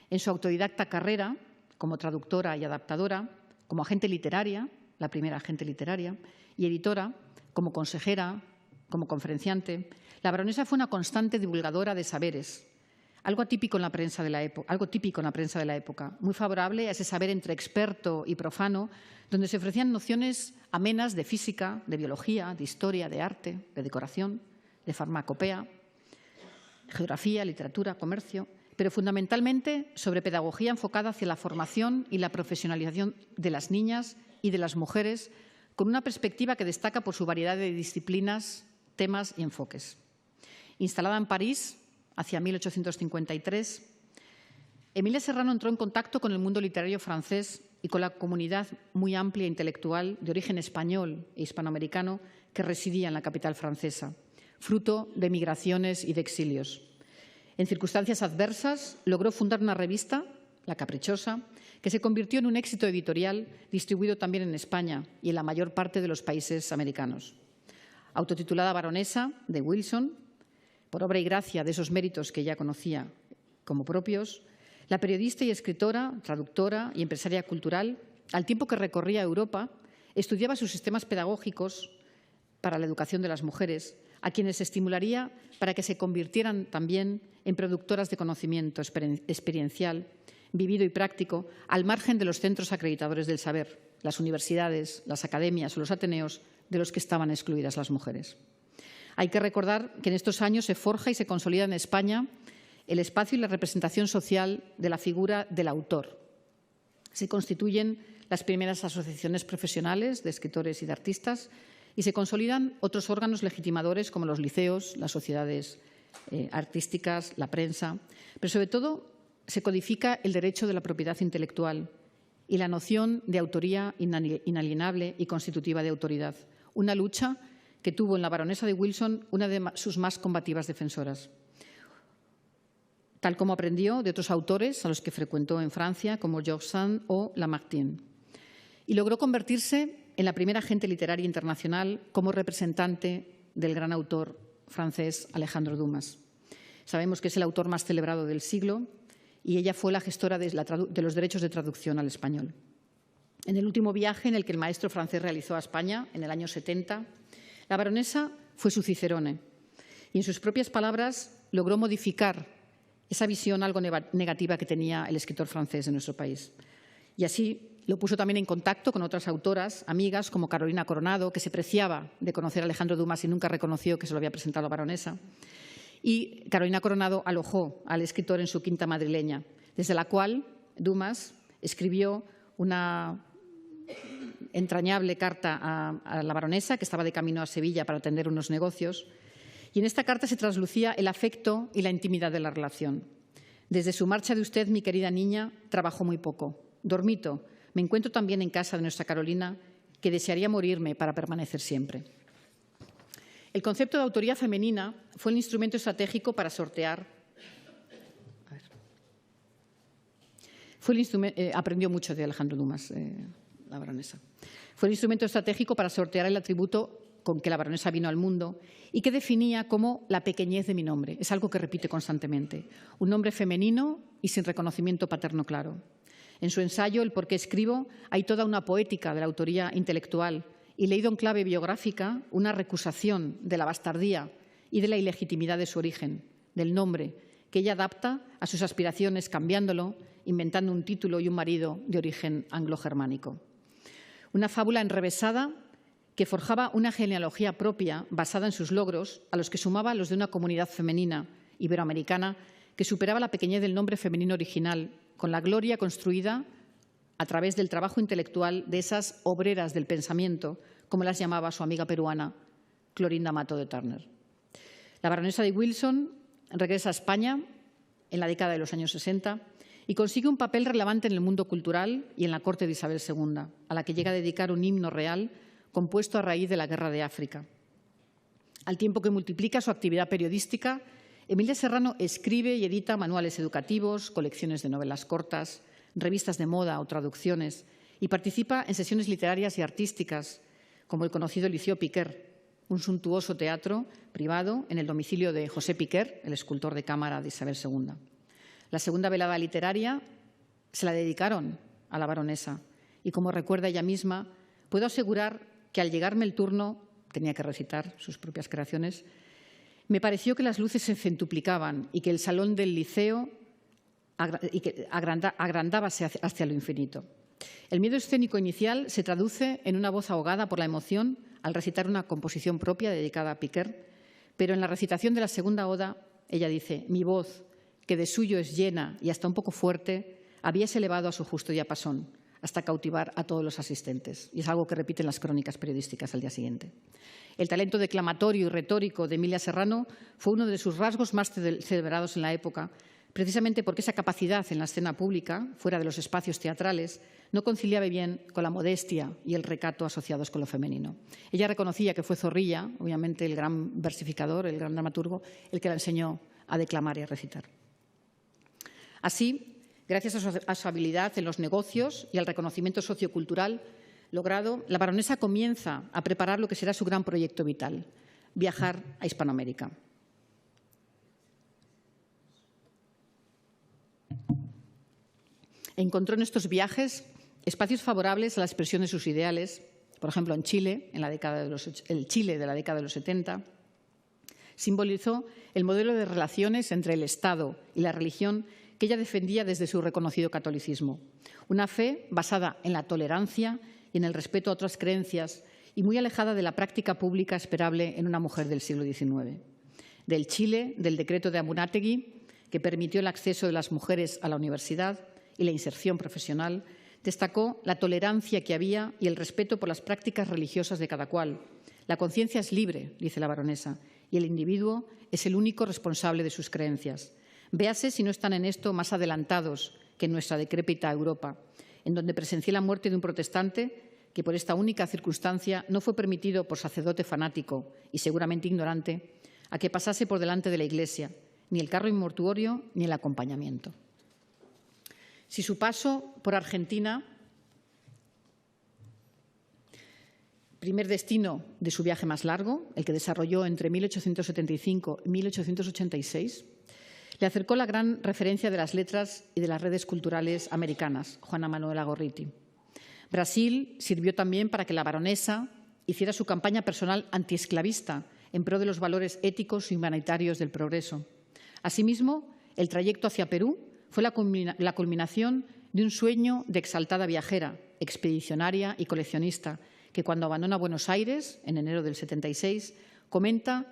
En su autodidacta carrera, como traductora y adaptadora, como agente literaria, la primera agente literaria, y editora, como consejera, como conferenciante, la baronesa fue una constante divulgadora de saberes, algo típico en la prensa de la época, muy favorable a ese saber entre experto y profano, donde se ofrecían nociones amenas de física, de biología, de historia, de arte, de decoración, de farmacopea, geografía, literatura, comercio, pero fundamentalmente sobre pedagogía enfocada hacia la formación y la profesionalización de las niñas y de las mujeres, con una perspectiva que destaca por su variedad de disciplinas, temas y enfoques. Instalada en París, hacia 1853, Emilia Serrano entró en contacto con el mundo literario francés y con la comunidad muy amplia intelectual de origen español e hispanoamericano que residía en la capital francesa, fruto de migraciones y de exilios. En circunstancias adversas, logró fundar una revista, La Caprichosa, que se convirtió en un éxito editorial distribuido también en España y en la mayor parte de los países americanos. Autotitulada baronesa de Wilson, por obra y gracia de esos méritos que ya conocía como propios, la periodista y escritora, traductora y empresaria cultural, al tiempo que recorría Europa, estudiaba sus sistemas pedagógicos para la educación de las mujeres, a quienes estimularía para que se convirtieran también en productoras de conocimiento experiencial, vivido y práctico, al margen de los centros acreditadores del saber, las universidades, las academias o los ateneos de los que estaban excluidas las mujeres. Hay que recordar que en estos años se forja y se consolida en España el espacio y la representación social de la figura del autor. Se constituyen las primeras asociaciones profesionales de escritores y de artistas y se consolidan otros órganos legitimadores como los liceos, las sociedades artísticas, la prensa, pero sobre todo se codifica el derecho de la propiedad intelectual y la noción de autoría inalienable y constitutiva de autoridad, una lucha que tuvo en la baronesa de Wilson una de sus más combativas defensoras, tal como aprendió de otros autores a los que frecuentó en Francia, como Georges Sand o Lamartine. Y logró convertirse en la primera agente literaria internacional como representante del gran autor francés Alejandro Dumas. Sabemos que es el autor más celebrado del siglo y ella fue la gestora de los derechos de traducción al español. En el último viaje en el que el maestro francés realizó a España, en el año 70, la baronesa fue su cicerone y, en sus propias palabras, logró modificar esa visión algo negativa que tenía el escritor francés de nuestro país. Y así lo puso también en contacto con otras autoras, amigas, como Carolina Coronado, que se preciaba de conocer a Alejandro Dumas y nunca reconoció que se lo había presentado a la baronesa. Y Carolina Coronado alojó al escritor en su quinta madrileña, desde la cual Dumas escribió una entrañable carta a la baronesa, que estaba de camino a Sevilla para atender unos negocios. Y en esta carta se traslucía el afecto y la intimidad de la relación. Desde su marcha de usted, mi querida niña, trabajó muy poco. Dormito. Me encuentro también en casa de nuestra Carolina, que desearía morirme para permanecer siempre. El concepto de autoría femenina fue el instrumento estratégico para sortear. Aprendió mucho de Alejandro Dumas, la baronesa. Fue el instrumento estratégico para sortear el atributo con que la baronesa vino al mundo y que definía como la pequeñez de mi nombre. Es algo que repite constantemente. Un nombre femenino y sin reconocimiento paterno claro. En su ensayo El por qué escribo hay toda una poética de la autoría intelectual y, leído en clave biográfica, una recusación de la bastardía y de la ilegitimidad de su origen, del nombre, que ella adapta a sus aspiraciones cambiándolo, inventando un título y un marido de origen anglo-germánico. Una fábula enrevesada que forjaba una genealogía propia basada en sus logros, a los que sumaba los de una comunidad femenina iberoamericana que superaba la pequeñez del nombre femenino original, con la gloria construida a través del trabajo intelectual de esas obreras del pensamiento, como las llamaba su amiga peruana, Clorinda Mato de Turner. La baronesa de Wilson regresa a España en la década de los años 60 y consigue un papel relevante en el mundo cultural y en la corte de Isabel II, a la que llega a dedicar un himno real compuesto a raíz de la Guerra de África. Al tiempo que multiplica su actividad periodística, Emilia Serrano escribe y edita manuales educativos, colecciones de novelas cortas, revistas de moda o traducciones, y participa en sesiones literarias y artísticas, como el conocido Liceo Piquer, un suntuoso teatro privado en el domicilio de José Piquer, el escultor de cámara de Isabel II. La segunda velada literaria se la dedicaron a la baronesa y, como recuerda ella misma, puedo asegurar que al llegarme el turno, tenía que recitar sus propias creaciones, me pareció que las luces se centuplicaban y que el salón del liceo agrandábase hacia lo infinito. El miedo escénico inicial se traduce en una voz ahogada por la emoción al recitar una composición propia dedicada a Piquer, pero en la recitación de la segunda oda ella dice: mi voz, que de suyo es llena y hasta un poco fuerte, habíase elevado a su justo diapasón, hasta cautivar a todos los asistentes. Y es algo que repiten las crónicas periodísticas al día siguiente. El talento declamatorio y retórico de Emilia Serrano fue uno de sus rasgos más celebrados en la época, precisamente porque esa capacidad en la escena pública, fuera de los espacios teatrales, no conciliaba bien con la modestia y el recato asociados con lo femenino. Ella reconocía que fue Zorrilla, obviamente el gran versificador, el gran dramaturgo, el que la enseñó a declamar y a recitar. Así, gracias a su habilidad en los negocios y al reconocimiento sociocultural logrado, la baronesa comienza a preparar lo que será su gran proyecto vital: viajar a Hispanoamérica. Encontró en estos viajes espacios favorables a la expresión de sus ideales, por ejemplo, en Chile, el Chile de la década de los 70, simbolizó el modelo de relaciones entre el Estado y la religión que ella defendía desde su reconocido catolicismo. Una fe basada en la tolerancia y en el respeto a otras creencias y muy alejada de la práctica pública esperable en una mujer del siglo XIX. Del Chile, del decreto de Amunátegui, que permitió el acceso de las mujeres a la universidad y la inserción profesional, destacó la tolerancia que había y el respeto por las prácticas religiosas de cada cual. La conciencia es libre, dice la baronesa, y el individuo es el único responsable de sus creencias. Véase si no están en esto más adelantados que en nuestra decrépita Europa, en donde presencié la muerte de un protestante que por esta única circunstancia no fue permitido por sacerdote fanático y seguramente ignorante a que pasase por delante de la Iglesia, ni el carro mortuorio ni el acompañamiento. Si su paso por Argentina, primer destino de su viaje más largo, el que desarrolló entre 1875 y 1886, le acercó la gran referencia de las letras y de las redes culturales americanas, Juana Manuela Gorriti. Brasil sirvió también para que la baronesa hiciera su campaña personal antiesclavista en pro de los valores éticos y humanitarios del progreso. Asimismo, el trayecto hacia Perú fue la culminación de un sueño de exaltada viajera, expedicionaria y coleccionista, que cuando abandona Buenos Aires, en enero del 76, comenta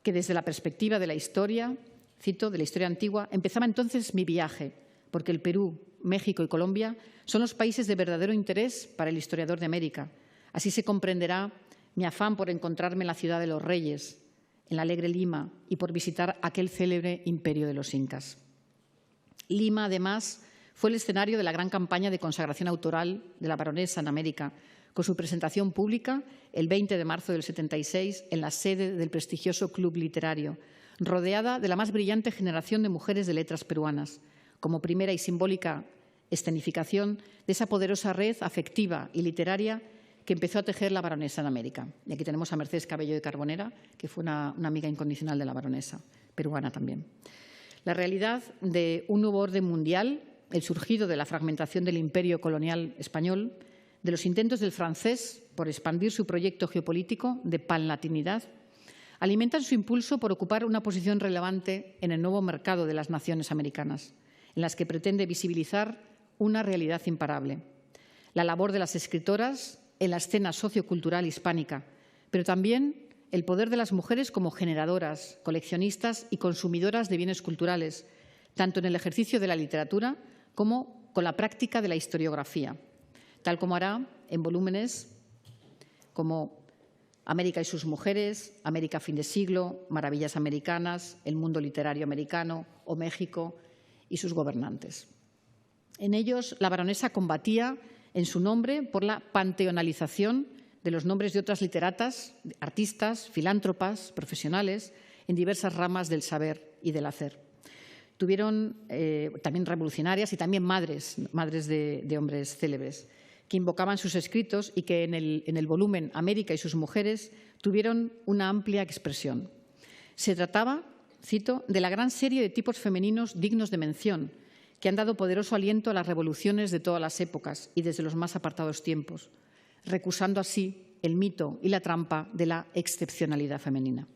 que desde la perspectiva de la historia, cito, de la historia antigua, empezaba entonces mi viaje, porque el Perú, México y Colombia son los países de verdadero interés para el historiador de América. Así se comprenderá mi afán por encontrarme en la ciudad de los reyes, en la alegre Lima, y por visitar aquel célebre imperio de los incas. Lima, además, fue el escenario de la gran campaña de consagración autoral de la baronesa en América, con su presentación pública el 20 de marzo del 76 en la sede del prestigioso Club Literario, rodeada de la más brillante generación de mujeres de letras peruanas, como primera y simbólica escenificación de esa poderosa red afectiva y literaria que empezó a tejer la baronesa en América. Y aquí tenemos a Mercedes Cabello de Carbonera, que fue una amiga incondicional de la baronesa, peruana también. La realidad de un nuevo orden mundial, el surgido de la fragmentación del imperio colonial español, de los intentos del francés por expandir su proyecto geopolítico de panlatinidad, alimentan su impulso por ocupar una posición relevante en el nuevo mercado de las naciones americanas, en las que pretende visibilizar una realidad imparable. La labor de las escritoras en la escena sociocultural hispánica, pero también el poder de las mujeres como generadoras, coleccionistas y consumidoras de bienes culturales, tanto en el ejercicio de la literatura como con la práctica de la historiografía, tal como hará en volúmenes como América y sus mujeres, América fin de siglo, Maravillas americanas, El mundo literario americano o México y sus gobernantes. En ellos, la baronesa combatía en su nombre por la panteonalización de los nombres de otras literatas, artistas, filántropas, profesionales, en diversas ramas del saber y del hacer. Tuvieron también revolucionarias y también madres de hombres célebres, que invocaban sus escritos y que en el volumen América y sus mujeres tuvieron una amplia expresión. Se trataba, cito, de la gran serie de tipos femeninos dignos de mención, que han dado poderoso aliento a las revoluciones de todas las épocas y desde los más apartados tiempos, recusando así el mito y la trampa de la excepcionalidad femenina.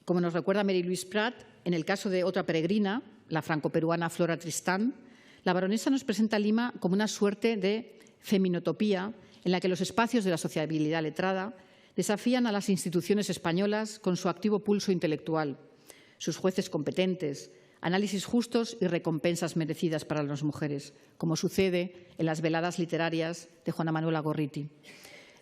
Como nos recuerda Mary Louise Pratt, en el caso de otra peregrina, la franco-peruana Flora Tristán, la baronesa nos presenta a Lima como una suerte de feminotopía en la que los espacios de la sociabilidad letrada desafían a las instituciones españolas con su activo pulso intelectual, sus jueces competentes, análisis justos y recompensas merecidas para las mujeres, como sucede en las veladas literarias de Juana Manuela Gorriti.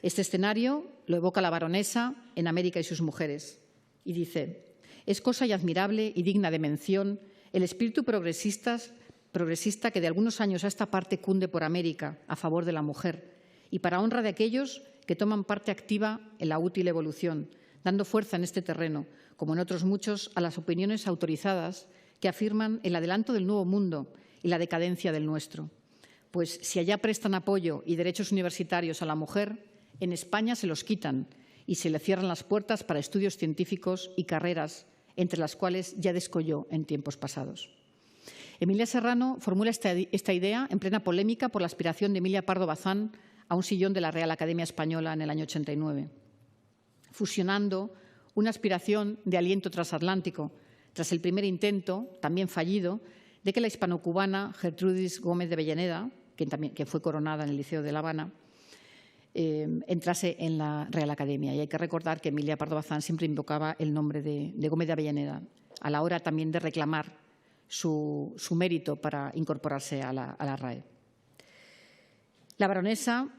Este escenario lo evoca la baronesa en América y sus mujeres y dice: es cosa y admirable y digna de mención el espíritu progresista que de algunos años a esta parte cunde por América a favor de la mujer y para honra de aquellos que toman parte activa en la útil evolución, dando fuerza en este terreno, como en otros muchos, a las opiniones autorizadas que afirman el adelanto del nuevo mundo y la decadencia del nuestro. Pues si allá prestan apoyo y derechos universitarios a la mujer, en España se los quitan y se le cierran las puertas para estudios científicos y carreras, entre las cuales ya descolló en tiempos pasados. Emilia Serrano formula esta idea en plena polémica por la aspiración de Emilia Pardo Bazán a un sillón de la Real Academia Española en el año 89, fusionando una aspiración de aliento transatlántico tras el primer intento, también fallido, de que la hispano-cubana Gertrudis Gómez de Avellaneda, que fue coronada en el Liceo de La Habana, entrase en la Real Academia. Y hay que recordar que Emilia Pardo Bazán siempre invocaba el nombre de Gómez de Avellaneda, a la hora también de reclamar su mérito para incorporarse a la RAE. La baronesa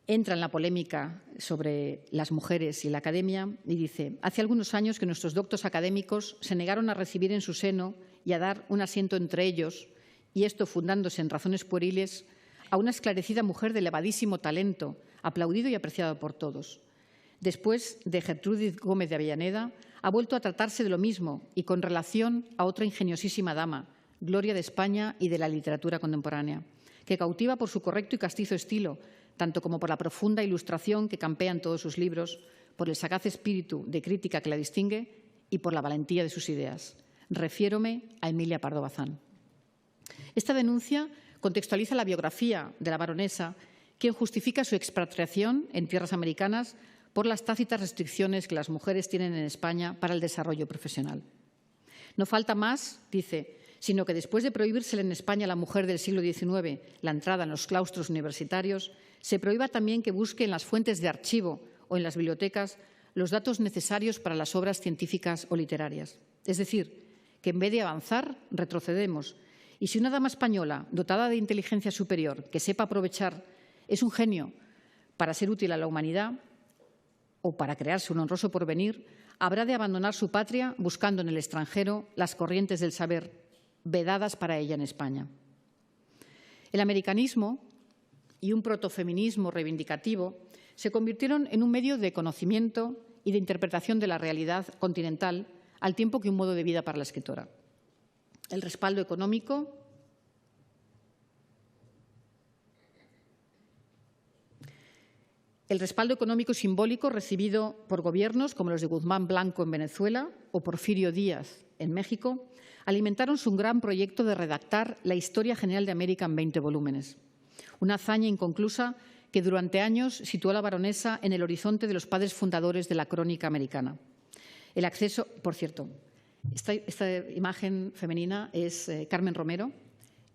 entra en la polémica sobre las mujeres y la academia y dice: hace algunos años que nuestros doctos académicos se negaron a recibir en su seno y a dar un asiento entre ellos, y esto fundándose en razones pueriles, a una esclarecida mujer de elevadísimo talento, aplaudido y apreciado por todos. Después de Gertrudis Gómez de Avellaneda, ha vuelto a tratarse de lo mismo y con relación a otra ingeniosísima dama, gloria de España y de la literatura contemporánea, que cautiva por su correcto y castizo estilo, tanto como por la profunda ilustración que campea en todos sus libros, por el sagaz espíritu de crítica que la distingue y por la valentía de sus ideas. Refiérome a Emilia Pardo Bazán. Esta denuncia contextualiza la biografía de la baronesa, quien justifica su expatriación en tierras americanas por las tácitas restricciones que las mujeres tienen en España para el desarrollo profesional. No falta más, dice, sino que después de prohibírsele en España a la mujer del siglo XIX la entrada en los claustros universitarios, se prohíba también que busque en las fuentes de archivo o en las bibliotecas los datos necesarios para las obras científicas o literarias. Es decir, que en vez de avanzar, retrocedemos. Y si una dama española, dotada de inteligencia superior, que sepa aprovechar, es un genio para ser útil a la humanidad o para crearse un honroso porvenir, habrá de abandonar su patria buscando en el extranjero las corrientes del saber vedadas para ella en España. El americanismo y un protofeminismo reivindicativo se convirtieron en un medio de conocimiento y de interpretación de la realidad continental, al tiempo que un modo de vida para la escritora. El respaldo económico y simbólico recibido por gobiernos como los de Guzmán Blanco en Venezuela o Porfirio Díaz en México alimentaron su gran proyecto de redactar la Historia General de América en 20 volúmenes. Una hazaña inconclusa que durante años situó a la baronesa en el horizonte de los padres fundadores de la crónica americana. El acceso, por cierto, esta imagen femenina es Carmen Romero,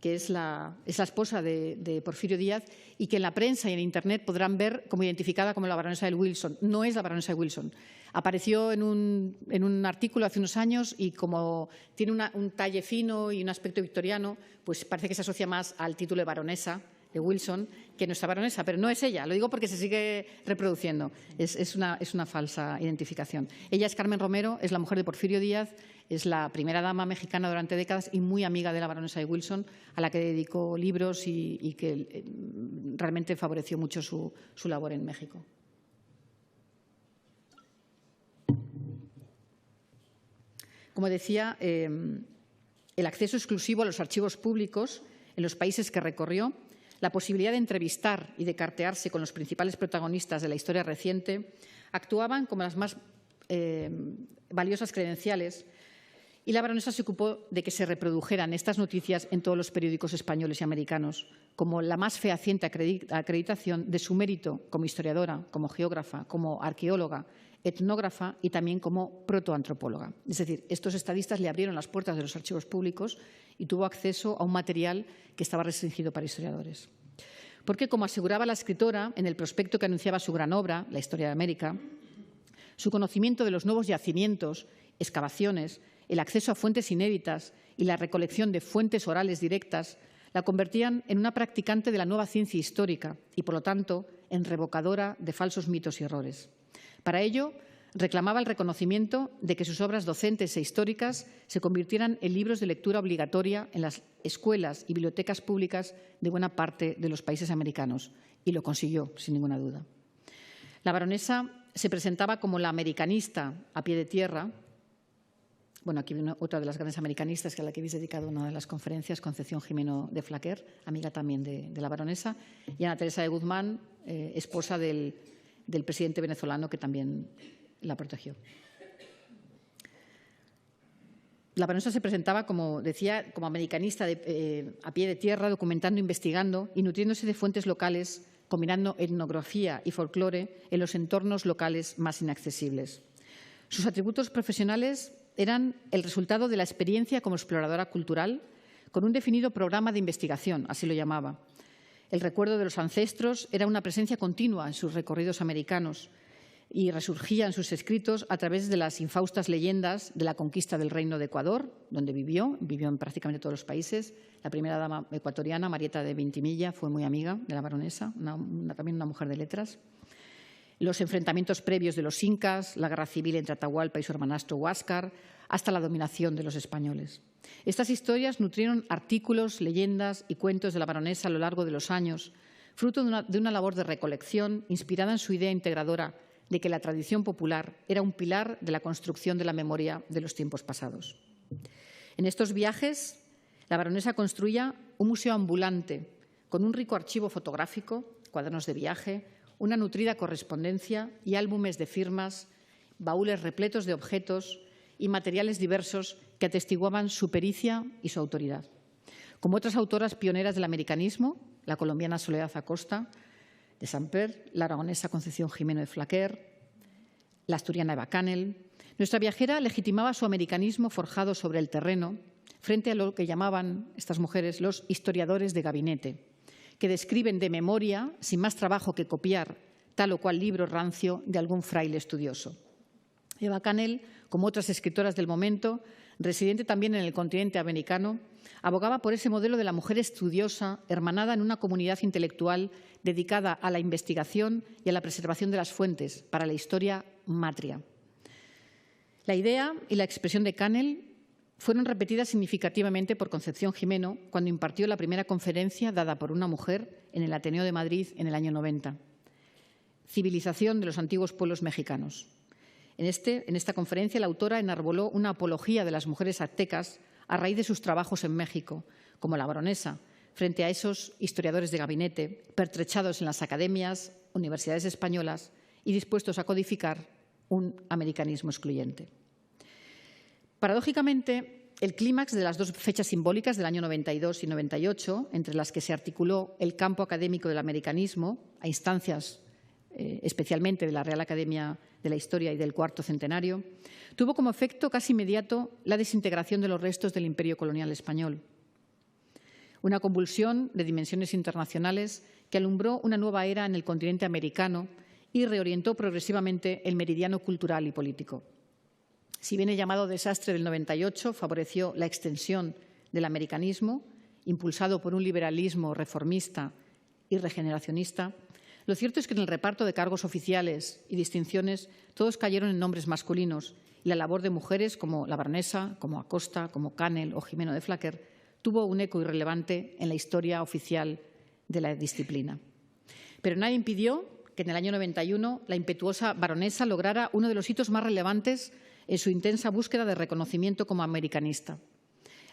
que es la esposa de Porfirio Díaz y que en la prensa y en Internet podrán ver como identificada como la baronesa de Wilson. No es la baronesa de Wilson. Apareció en un artículo hace unos años y como tiene un talle fino y un aspecto victoriano, pues parece que se asocia más al título de baronesa de Wilson que nuestra baronesa, pero no es ella. Lo digo porque se sigue reproduciendo. Es una falsa identificación. Ella es Carmen Romero, es la mujer de Porfirio Díaz, es la primera dama mexicana durante décadas y muy amiga de la baronesa de Wilson, a la que dedicó libros y que realmente favoreció mucho su labor en México. Como decía, el acceso exclusivo a los archivos públicos en los países que recorrió, la posibilidad de entrevistar y de cartearse con los principales protagonistas de la historia reciente, actuaban como las más valiosas credenciales y la baronesa se ocupó de que se reprodujeran estas noticias en todos los periódicos españoles y americanos, como la más fehaciente acreditación de su mérito como historiadora, como geógrafa, como arqueóloga, etnógrafa y también como protoantropóloga. Es decir, estos estadistas le abrieron las puertas de los archivos públicos y tuvo acceso a un material que estaba restringido para historiadores. Porque, como aseguraba la escritora en el prospecto que anunciaba su gran obra, La Historia de América, su conocimiento de los nuevos yacimientos, excavaciones, el acceso a fuentes inéditas y la recolección de fuentes orales directas la convertían en una practicante de la nueva ciencia histórica y, por lo tanto, en revocadora de falsos mitos y errores. Para ello, reclamaba el reconocimiento de que sus obras docentes e históricas se convirtieran en libros de lectura obligatoria en las escuelas y bibliotecas públicas de buena parte de los países americanos, y lo consiguió, sin ninguna duda. La baronesa se presentaba como la americanista a pie de tierra. Bueno, aquí viene otra de las grandes americanistas a la que habéis dedicado una de las conferencias, Concepción Jimeno de Flaquer, amiga también de la baronesa, y Ana Teresa de Guzmán, esposa del presidente venezolano que también la protegió. La baronesa se presentaba, como decía, como americanista a pie de tierra, documentando, investigando y nutriéndose de fuentes locales, combinando etnografía y folclore en los entornos locales más inaccesibles. Sus atributos profesionales eran el resultado de la experiencia como exploradora cultural, con un definido programa de investigación, así lo llamaba. El recuerdo de los ancestros era una presencia continua en sus recorridos americanos y resurgía en sus escritos a través de las infaustas leyendas de la conquista del Reino de Ecuador, donde vivió en prácticamente todos los países. La primera dama ecuatoriana, Marieta de Vintimilla, fue muy amiga de la baronesa, también una mujer de letras. Los enfrentamientos previos de los incas, la guerra civil entre Atahualpa y su hermanastro Huáscar, hasta la dominación de los españoles. Estas historias nutrieron artículos, leyendas y cuentos de la baronesa a lo largo de los años, fruto de una labor de recolección inspirada en su idea integradora de que la tradición popular era un pilar de la construcción de la memoria de los tiempos pasados. En estos viajes, la baronesa construía un museo ambulante con un rico archivo fotográfico, cuadernos de viaje, una nutrida correspondencia y álbumes de firmas, baúles repletos de objetos y materiales diversos que atestiguaban su pericia y su autoridad. Como otras autoras pioneras del americanismo, la colombiana Soledad Acosta de Samper, la aragonesa Concepción Jimeno de Flaquer, la asturiana Eva Canel, nuestra viajera legitimaba su americanismo forjado sobre el terreno frente a lo que llamaban estas mujeres los historiadores de gabinete, que describen de memoria, sin más trabajo que copiar tal o cual libro rancio de algún fraile estudioso. Eva Canel, como otras escritoras del momento, residente también en el continente americano, abogaba por ese modelo de la mujer estudiosa, hermanada en una comunidad intelectual dedicada a la investigación y a la preservación de las fuentes para la historia matria. La idea y la expresión de Canel fueron repetidas significativamente por Concepción Jimeno cuando impartió la primera conferencia dada por una mujer en el Ateneo de Madrid en el año 90. Civilización de los antiguos pueblos mexicanos. En esta conferencia, la autora enarboló una apología de las mujeres aztecas a raíz de sus trabajos en México, como la baronesa, frente a esos historiadores de gabinete pertrechados en las academias, universidades españolas y dispuestos a codificar un americanismo excluyente. Paradójicamente, el clímax de las dos fechas simbólicas del año 92 y 98, entre las que se articuló el campo académico del americanismo, a instancias especialmente de la Real Academia de la Historia y del Cuarto Centenario, tuvo como efecto casi inmediato la desintegración de los restos del imperio colonial español. una convulsión de dimensiones internacionales que alumbró una nueva era en el continente americano y reorientó progresivamente el meridiano cultural y político. Si bien el llamado desastre del 98 favoreció la extensión del americanismo, impulsado por un liberalismo reformista y regeneracionista, lo cierto es que en el reparto de cargos oficiales y distinciones todos cayeron en nombres masculinos y la labor de mujeres como la baronesa, como Acosta, como Canel o Jimeno de Flaquer tuvo un eco irrelevante en la historia oficial de la disciplina. Pero nadie impidió que en el año 91 la impetuosa baronesa lograra uno de los hitos más relevantes en su intensa búsqueda de reconocimiento como americanista.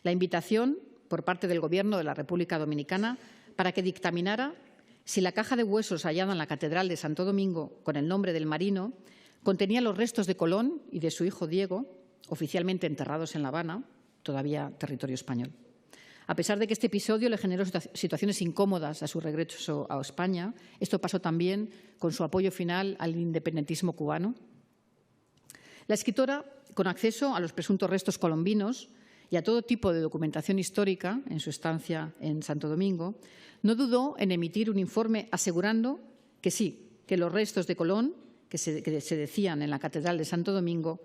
La invitación por parte del Gobierno de la República Dominicana para que dictaminara si la caja de huesos hallada en la Catedral de Santo Domingo con el nombre del marino contenía los restos de Colón y de su hijo Diego, oficialmente enterrados en La Habana, todavía territorio español. A pesar de que este episodio le generó situaciones incómodas a su regreso a España, esto pasó también con su apoyo final al independentismo cubano. La escritora, con acceso a los presuntos restos colombinos y a todo tipo de documentación histórica en su estancia en Santo Domingo, no dudó en emitir un informe asegurando que sí, que los restos de Colón, que se decían en la Catedral de Santo Domingo,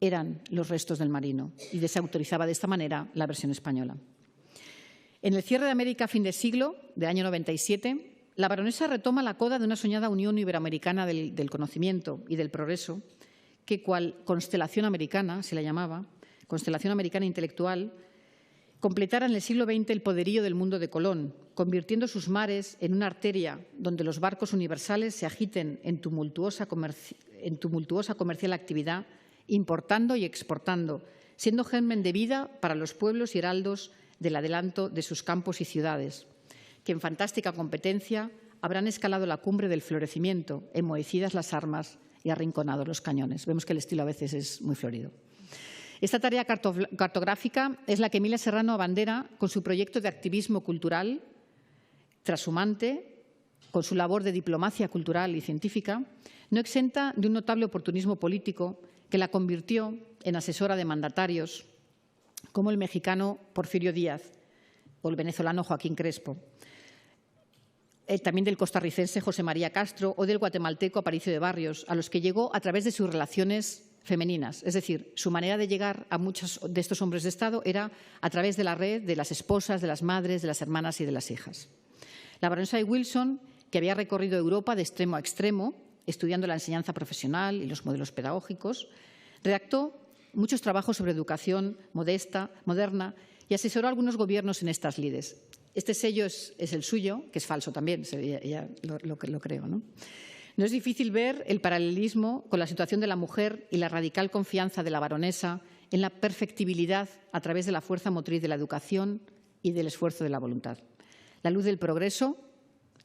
eran los restos del marino y desautorizaba de esta manera la versión española. En el cierre de América a fin de siglo, del año 97, la baronesa retoma la coda de una soñada Unión Iberoamericana del Conocimiento y del Progreso, que cual constelación americana, se la llamaba, constelación americana intelectual, completara en el siglo XX el poderío del mundo de Colón, convirtiendo sus mares en una arteria donde los barcos universales se agiten en tumultuosa comercial actividad, importando y exportando, siendo germen de vida para los pueblos y heraldos del adelanto de sus campos y ciudades, que en fantástica competencia habrán escalado la cumbre del florecimiento, enmohecidas las armas y arrinconados los cañones. Vemos que el estilo a veces es muy florido. Esta tarea cartográfica es la que Emilia Serrano abandera con su proyecto de activismo cultural trashumante, con su labor de diplomacia cultural y científica, no exenta de un notable oportunismo político que la convirtió en asesora de mandatarios como el mexicano Porfirio Díaz o el venezolano Joaquín Crespo, también del costarricense José María Castro o del guatemalteco Aparicio de Barrios, a los que llegó a través de sus relaciones femeninas. Es decir, su manera de llegar a muchos de estos hombres de Estado era a través de la red de las esposas, de las madres, de las hermanas y de las hijas. La baronesa de Wilson, que había recorrido Europa de extremo a extremo, estudiando la enseñanza profesional y los modelos pedagógicos, redactó muchos trabajos sobre educación moderna y asesoró a algunos gobiernos en estas lides. Este sello es el suyo, que es falso también, ya lo creo, ¿no? No es difícil ver el paralelismo con la situación de la mujer y la radical confianza de la baronesa en la perfectibilidad a través de la fuerza motriz de la educación y del esfuerzo de la voluntad. La luz del progreso,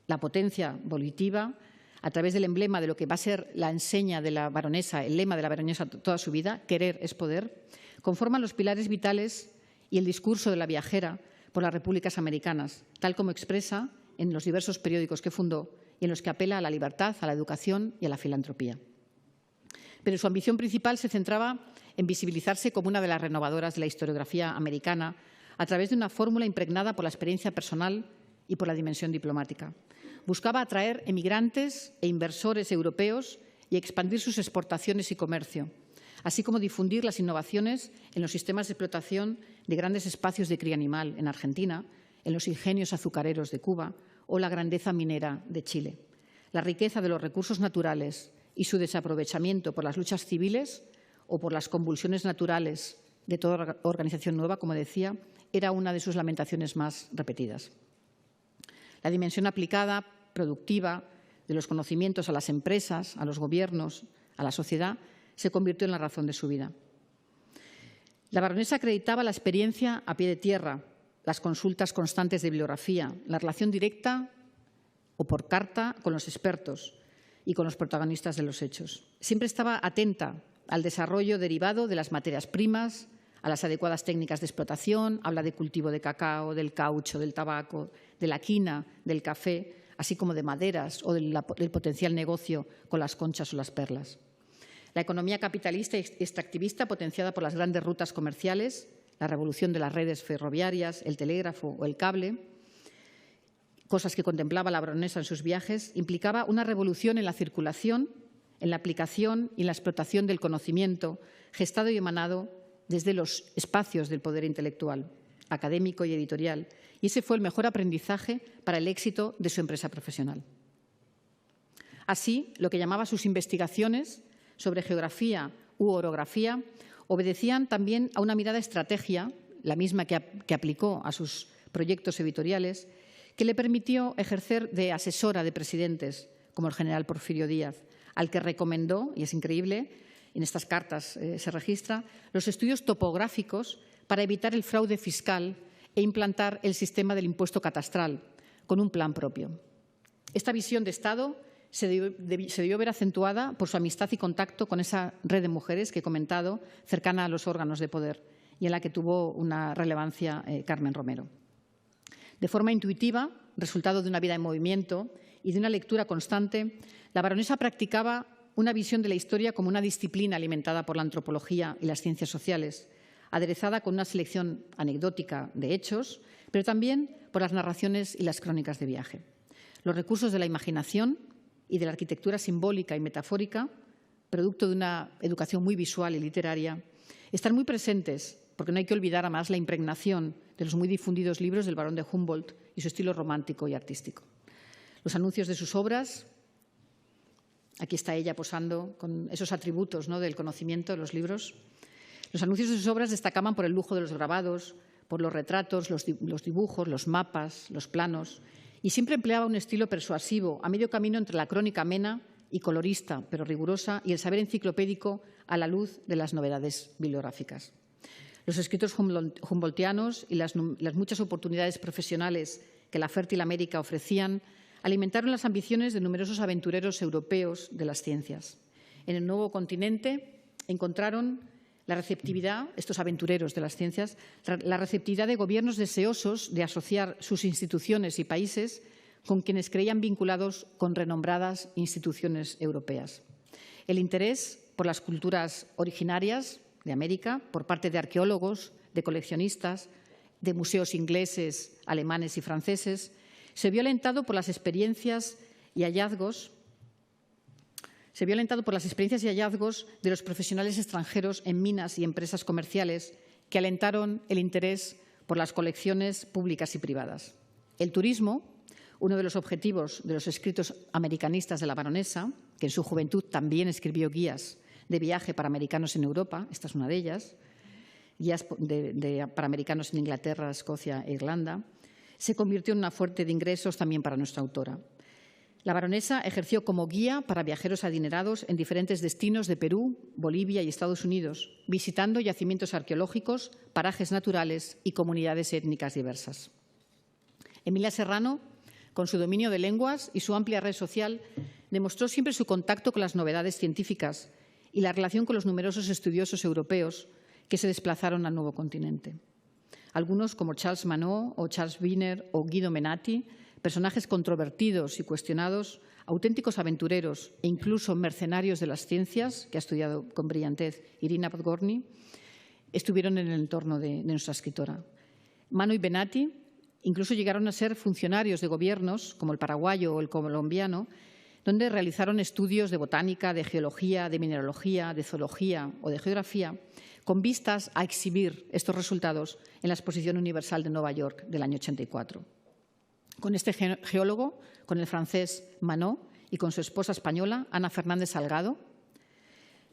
la potencia volitiva, a través del emblema de lo que va a ser la enseña de la baronesa, el lema de la baronesa toda su vida, querer es poder, conforman los pilares vitales y el discurso de la viajera por las repúblicas americanas, tal como expresa en los diversos periódicos que fundó y en los que apela a la libertad, a la educación y a la filantropía. Pero su ambición principal se centraba en visibilizarse como una de las renovadoras de la historiografía americana a través de una fórmula impregnada por la experiencia personal y por la dimensión diplomática. Buscaba atraer emigrantes e inversores europeos y expandir sus exportaciones y comercio, así como difundir las innovaciones en los sistemas de explotación de grandes espacios de cría animal en Argentina, en los ingenios azucareros de Cuba o la grandeza minera de Chile. La riqueza de los recursos naturales y su desaprovechamiento por las luchas civiles o por las convulsiones naturales de toda organización nueva, como decía, era una de sus lamentaciones más repetidas. La dimensión aplicada, productiva, de los conocimientos a las empresas, a los gobiernos, a la sociedad, se convirtió en la razón de su vida. La baronesa acreditaba la experiencia a pie de tierra, las consultas constantes de bibliografía, la relación directa o por carta con los expertos y con los protagonistas de los hechos. Siempre estaba atenta al desarrollo derivado de las materias primas, a las adecuadas técnicas de explotación, habla de cultivo de cacao, del caucho, del tabaco, de la quina, del café, así como de maderas o del potencial negocio con las conchas o las perlas. La economía capitalista y extractivista, potenciada por las grandes rutas comerciales, la revolución de las redes ferroviarias, el telégrafo o el cable, cosas que contemplaba la baronesa en sus viajes, implicaba una revolución en la circulación, en la aplicación y en la explotación del conocimiento gestado y emanado desde los espacios del poder intelectual, académico y editorial, y ese fue el mejor aprendizaje para el éxito de su empresa profesional. Así, lo que llamaba sus investigaciones sobre geografía u orografía obedecían también a una mirada estrategia, la misma que aplicó a sus proyectos editoriales, que le permitió ejercer de asesora de presidentes, como el general Porfirio Díaz, al que recomendó, y es increíble, en estas cartas se registra, los estudios topográficos para evitar el fraude fiscal e implantar el sistema del impuesto catastral, con un plan propio. Esta visión de Estado se debió ver acentuada por su amistad y contacto con esa red de mujeres que he comentado, cercana a los órganos de poder, y en la que tuvo una relevancia Carmen Romero. De forma intuitiva, resultado de una vida en movimiento y de una lectura constante, la baronesa practicaba una visión de la historia como una disciplina alimentada por la antropología y las ciencias sociales, aderezada con una selección anecdótica de hechos, pero también por las narraciones y las crónicas de viaje. Los recursos de la imaginación y de la arquitectura simbólica y metafórica, producto de una educación muy visual y literaria, están muy presentes, porque no hay que olvidar además la impregnación de los muy difundidos libros del barón de Humboldt y su estilo romántico y artístico. Los anuncios de sus obras, aquí está ella posando con esos atributos, ¿no?, del conocimiento de los libros. Los anuncios de sus obras destacaban por el lujo de los grabados, por los retratos, los dibujos, los mapas, los planos, y siempre empleaba un estilo persuasivo, a medio camino entre la crónica amena y colorista, pero rigurosa, y el saber enciclopédico a la luz de las novedades bibliográficas. Los escritos humboldtianos y las muchas oportunidades profesionales que la fértil América ofrecían alimentaron las ambiciones de numerosos aventureros europeos de las ciencias. En el nuevo continente encontraron la receptividad, estos aventureros de las ciencias, la receptividad de gobiernos deseosos de asociar sus instituciones y países con quienes creían vinculados con renombradas instituciones europeas. El interés por las culturas originarias de América, por parte de arqueólogos, de coleccionistas, de museos ingleses, alemanes y franceses, se vio alentado por las experiencias y hallazgos de los profesionales extranjeros en minas y empresas comerciales que alentaron el interés por las colecciones públicas y privadas. El turismo, uno de los objetivos de los escritos americanistas de la baronesa, que en su juventud también escribió guías de viaje para americanos en Europa, esta es una de ellas, guías para americanos en Inglaterra, Escocia e Irlanda, se convirtió en una fuente de ingresos también para nuestra autora. La baronesa ejerció como guía para viajeros adinerados en diferentes destinos de Perú, Bolivia y Estados Unidos, visitando yacimientos arqueológicos, parajes naturales y comunidades étnicas diversas. Emilia Serrano, con su dominio de lenguas y su amplia red social, demostró siempre su contacto con las novedades científicas y la relación con los numerosos estudiosos europeos que se desplazaron al nuevo continente. Algunos, como Charles Manot o Charles Wiener o Guido Menati, personajes controvertidos y cuestionados, auténticos aventureros e incluso mercenarios de las ciencias, que ha estudiado con brillantez Irina Podgorny, estuvieron en el entorno de nuestra escritora. Manot y Benati incluso llegaron a ser funcionarios de gobiernos, como el paraguayo o el colombiano, donde realizaron estudios de botánica, de geología, de mineralogía, de zoología o de geografía, con vistas a exhibir estos resultados en la Exposición Universal de Nueva York del año 84. Con este geólogo, con el francés Manot y con su esposa española, Ana Fernández Salgado,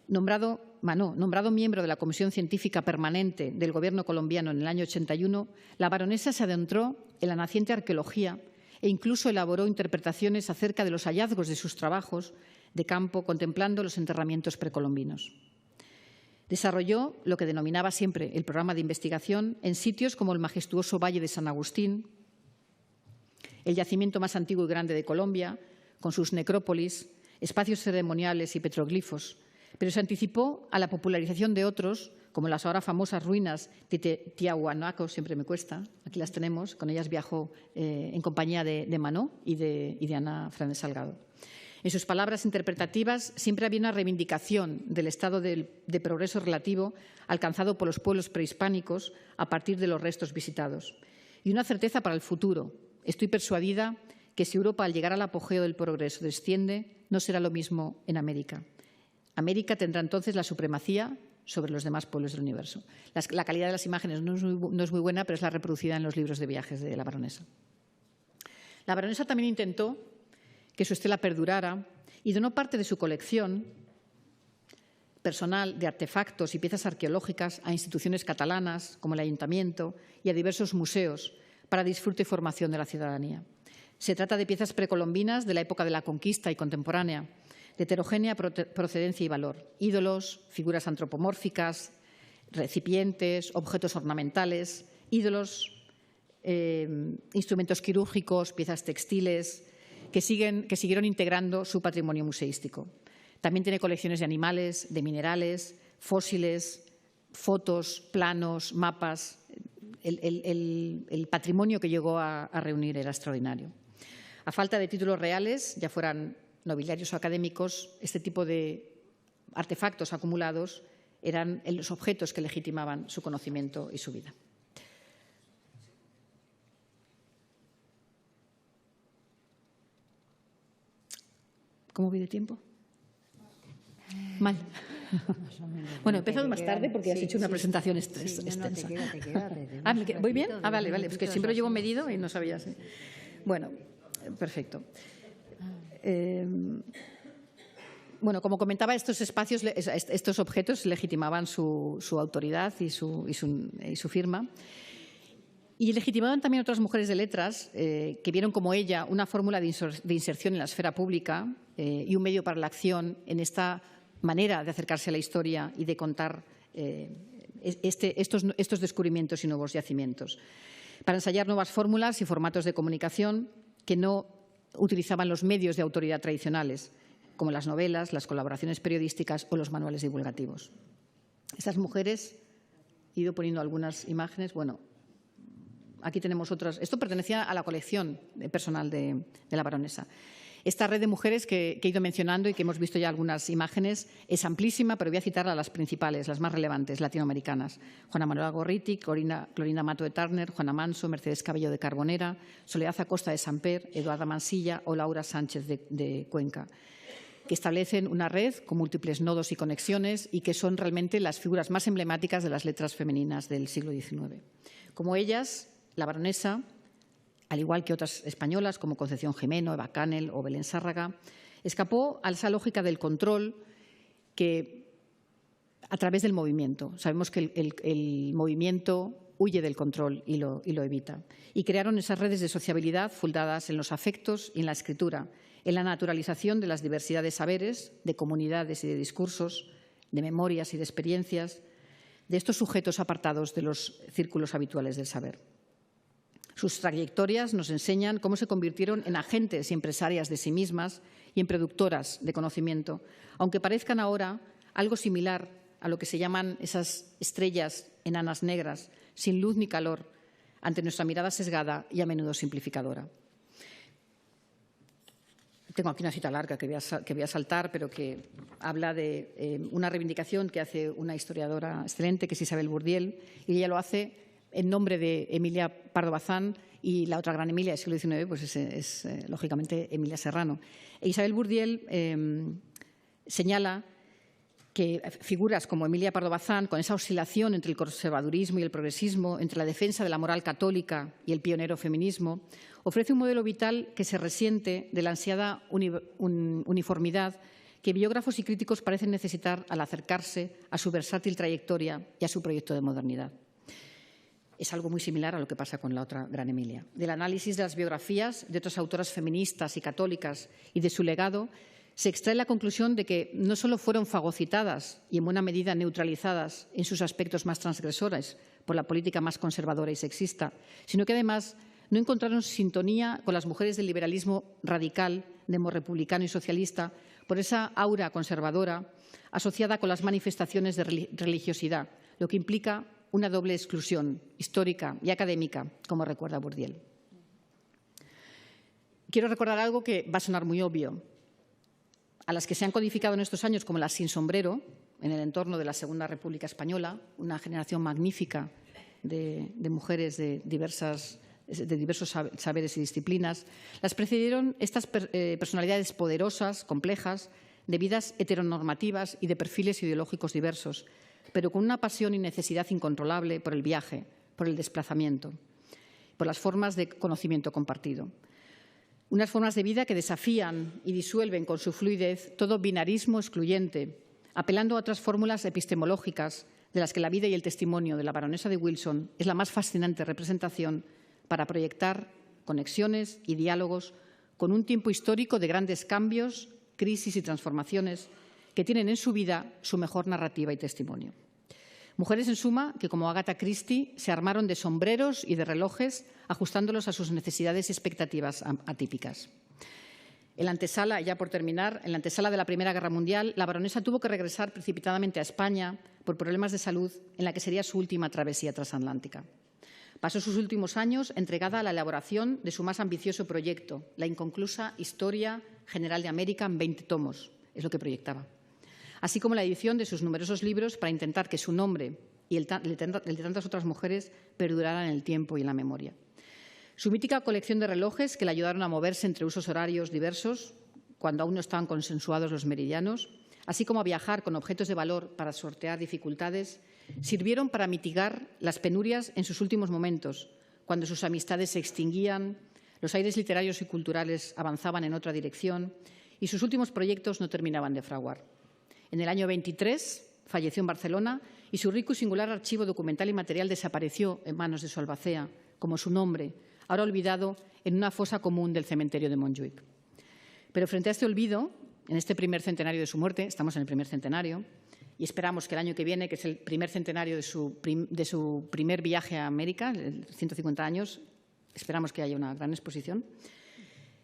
nombrado miembro de la Comisión Científica Permanente del Gobierno colombiano en el año 81, la baronesa se adentró en la naciente arqueología e incluso elaboró interpretaciones acerca de los hallazgos de sus trabajos de campo contemplando los enterramientos precolombinos. Desarrolló lo que denominaba siempre el programa de investigación en sitios como el majestuoso Valle de San Agustín, el yacimiento más antiguo y grande de Colombia, con sus necrópolis, espacios ceremoniales y petroglifos, pero se anticipó a la popularización de otros, como las ahora famosas ruinas de Tiahuanaco, siempre me cuesta, aquí las tenemos, con ellas viajó en compañía de Manot y de Ana Fernández Salgado. En sus palabras interpretativas siempre había una reivindicación del estado de progreso relativo alcanzado por los pueblos prehispánicos a partir de los restos visitados y una certeza para el futuro. Estoy persuadida que si Europa, al llegar al apogeo del progreso, desciende, no será lo mismo en América. América tendrá entonces la supremacía sobre los demás pueblos del universo. La calidad de las imágenes no es muy buena, pero es la reproducida en los libros de viajes de la baronesa. La baronesa también intentó que su estela perdurara y donó parte de su colección personal de artefactos y piezas arqueológicas a instituciones catalanas, como el Ayuntamiento, y a diversos museos para disfrute y formación de la ciudadanía. Se trata de piezas precolombinas de la época de la conquista y contemporánea, de heterogénea procedencia y valor. Ídolos, figuras antropomórficas, recipientes, objetos ornamentales, ídolos, instrumentos quirúrgicos, piezas textiles, que siguieron integrando su patrimonio museístico. También tiene colecciones de animales, de minerales, fósiles, fotos, planos, mapas. El patrimonio que llegó a reunir era extraordinario. A falta de títulos reales, ya fueran nobiliarios o académicos, este tipo de artefactos acumulados eran los objetos que legitimaban su conocimiento y su vida. ¿Cómo voy de tiempo? Mal. Bueno, he empezado más tarde porque has hecho una presentación extensa. ¿Voy bien? Vale, pues que siempre lo llevo medido y no sabía. Bueno, perfecto. Bueno, como comentaba, estos espacios, estos objetos legitimaban su autoridad y su firma. Y legitimaban también otras mujeres de letras que vieron como ella una fórmula de inserción en la esfera pública y un medio para la acción en esta manera de acercarse a la historia y de contar estos descubrimientos y nuevos yacimientos, para ensayar nuevas fórmulas y formatos de comunicación que no utilizaban los medios de autoridad tradicionales, como las novelas, las colaboraciones periodísticas o los manuales divulgativos. Estas mujeres, he ido poniendo algunas imágenes, bueno, aquí tenemos otras. Esto pertenecía a la colección personal de la baronesa. Esta red de mujeres que he ido mencionando y que hemos visto ya algunas imágenes es amplísima, pero voy a citar a las principales, las más relevantes, latinoamericanas. Juana Manuela Gorriti, Clorinda Mato de Turner, Juana Manso, Mercedes Cabello de Carbonera, Soledad Acosta de Samper, Eduarda Mansilla o Laura Sánchez de Cuenca, que establecen una red con múltiples nodos y conexiones y que son realmente las figuras más emblemáticas de las letras femeninas del siglo XIX. Como ellas, la baronesa, al igual que otras españolas como Concepción Gimeno, Eva Canel o Belén Sárraga, escapó a esa lógica del control que a través del movimiento. Sabemos que el movimiento huye del control y lo evita. Y crearon esas redes de sociabilidad fundadas en los afectos y en la escritura, en la naturalización de las diversidades de saberes, de comunidades y de discursos, de memorias y de experiencias, de estos sujetos apartados de los círculos habituales del saber. Sus trayectorias nos enseñan cómo se convirtieron en agentes y empresarias de sí mismas y en productoras de conocimiento, aunque parezcan ahora algo similar a lo que se llaman esas estrellas enanas negras, sin luz ni calor, ante nuestra mirada sesgada y a menudo simplificadora. Tengo aquí una cita larga que voy a saltar, pero que habla de una reivindicación que hace una historiadora excelente, que es Isabel Bourdiel, y ella lo hace en nombre de Emilia Pardo Bazán, y la otra gran Emilia del siglo XIX pues es lógicamente Emilia Serrano. Isabel Bourdiel señala que figuras como Emilia Pardo Bazán, con esa oscilación entre el conservadurismo y el progresismo, entre la defensa de la moral católica y el pionero feminismo, ofrece un modelo vital que se resiente de la ansiada uniformidad que biógrafos y críticos parecen necesitar al acercarse a su versátil trayectoria y a su proyecto de modernidad. Es algo muy similar a lo que pasa con la otra gran Emilia. Del análisis de las biografías de otras autoras feministas y católicas y de su legado, se extrae la conclusión de que no solo fueron fagocitadas y en buena medida neutralizadas en sus aspectos más transgresores por la política más conservadora y sexista, sino que además no encontraron sintonía con las mujeres del liberalismo radical, demorepublicano y socialista, por esa aura conservadora asociada con las manifestaciones de religiosidad, lo que implica una doble exclusión histórica y académica, como recuerda Bourdiel. Quiero recordar algo que va a sonar muy obvio. a las que se han codificado en estos años como las sin sombrero, en el entorno de la Segunda República Española, una generación magnífica de mujeres de diversos saberes y disciplinas, las precedieron estas personalidades poderosas, complejas, de vidas heteronormativas y de perfiles ideológicos diversos, pero con una pasión y necesidad incontrolable por el viaje, por el desplazamiento, por las formas de conocimiento compartido. Unas formas de vida que desafían y disuelven con su fluidez todo binarismo excluyente, apelando a otras fórmulas epistemológicas de las que la vida y el testimonio de la baronesa de Wilson es la más fascinante representación para proyectar conexiones y diálogos con un tiempo histórico de grandes cambios, crisis y transformaciones que tienen en su vida su mejor narrativa y testimonio. Mujeres, en suma, que como Agatha Christie se armaron de sombreros y de relojes, ajustándolos a sus necesidades y expectativas atípicas. En la antesala, ya por terminar, en la antesala de la Primera Guerra Mundial, la baronesa tuvo que regresar precipitadamente a España por problemas de salud en la que sería su última travesía transatlántica. Pasó sus últimos años entregada a la elaboración de su más ambicioso proyecto, la inconclusa Historia General de América en 20 tomos, es lo que proyectaba, así como la edición de sus numerosos libros para intentar que su nombre y el de tantas otras mujeres perduraran en el tiempo y en la memoria. Su mítica colección de relojes, que le ayudaron a moverse entre usos horarios diversos, cuando aún no estaban consensuados los meridianos, así como a viajar con objetos de valor para sortear dificultades, sirvieron para mitigar las penurias en sus últimos momentos, cuando sus amistades se extinguían, los aires literarios y culturales avanzaban en otra dirección y sus últimos proyectos no terminaban de fraguar. En el año 23 falleció en Barcelona y su rico y singular archivo documental y material desapareció en manos de su albacea, como su nombre, ahora olvidado en una fosa común del cementerio de Montjuïc. Pero frente a este olvido, en este primer centenario de su muerte, estamos en el primer centenario, y esperamos que el año que viene, que es el primer centenario de su primer viaje a América, 150 años, esperamos que haya una gran exposición.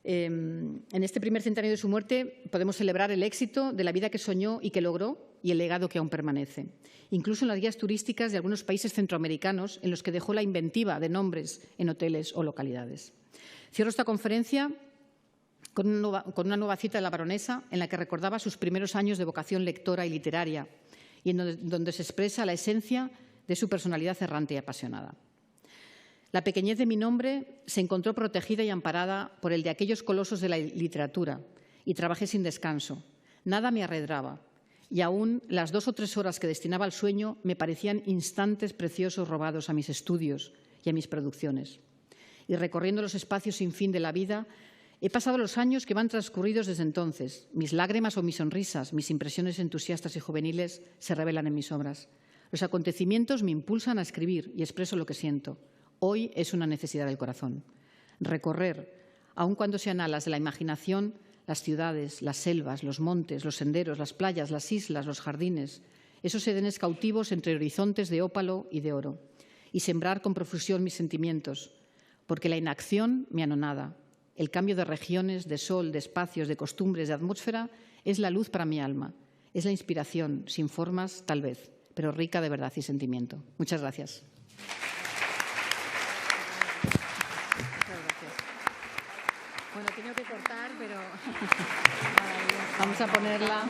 En este primer centenario de su muerte podemos celebrar el éxito de la vida que soñó y que logró y el legado que aún permanece, incluso en las guías turísticas de algunos países centroamericanos en los que dejó la inventiva de nombres en hoteles o localidades. Cierro esta conferencia con una nueva cita de la baronesa en la que recordaba sus primeros años de vocación lectora y literaria y en donde se expresa la esencia de su personalidad errante y apasionada. La pequeñez de mi nombre se encontró protegida y amparada por el de aquellos colosos de la literatura y trabajé sin descanso. Nada me arredraba y aún las 2 o 3 horas que destinaba al sueño me parecían instantes preciosos robados a mis estudios y a mis producciones. Y recorriendo los espacios sin fin de la vida, he pasado los años que van transcurridos desde entonces. Mis lágrimas o mis sonrisas, mis impresiones entusiastas y juveniles se revelan en mis obras. Los acontecimientos me impulsan a escribir y expreso lo que siento. Hoy es una necesidad del corazón. Recorrer, aun cuando sean alas de la imaginación, las ciudades, las selvas, los montes, los senderos, las playas, las islas, los jardines, esos edenes cautivos entre horizontes de ópalo y de oro, y sembrar con profusión mis sentimientos, porque la inacción me anonada. El cambio de regiones, de sol, de espacios, de costumbres, de atmósfera, es la luz para mi alma. Es la inspiración, sin formas, tal vez, pero rica de verdad y sentimiento. Muchas gracias. Bueno, tengo que cortar, pero vamos a ponerla.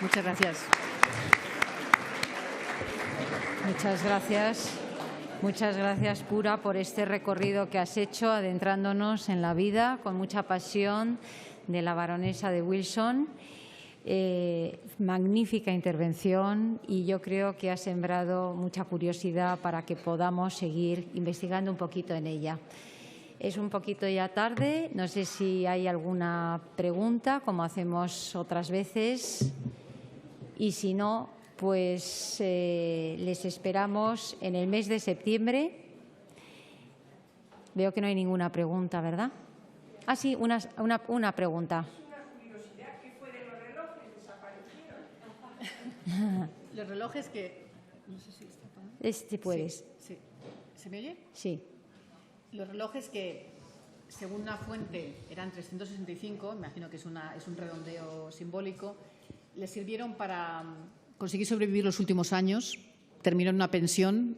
Muchas gracias. Muchas gracias, Pura, por este recorrido que has hecho, adentrándonos en la vida con mucha pasión de la baronesa de Wilson. Magnífica intervención y yo creo que ha sembrado mucha curiosidad para que podamos seguir investigando un poquito en ella. Es un poquito ya tarde, no sé si hay alguna pregunta, como hacemos otras veces, y si no, pues les esperamos en el mes de septiembre. Veo que no hay ninguna pregunta, ¿verdad? Ah, sí, una pregunta. Los relojes que... No sé si está tomando. Si puedes. Sí. ¿Se me oye? Sí. Los relojes que, según una fuente, eran 365, imagino que es un redondeo simbólico, les sirvieron para conseguir sobrevivir los últimos años terminó en una pensión,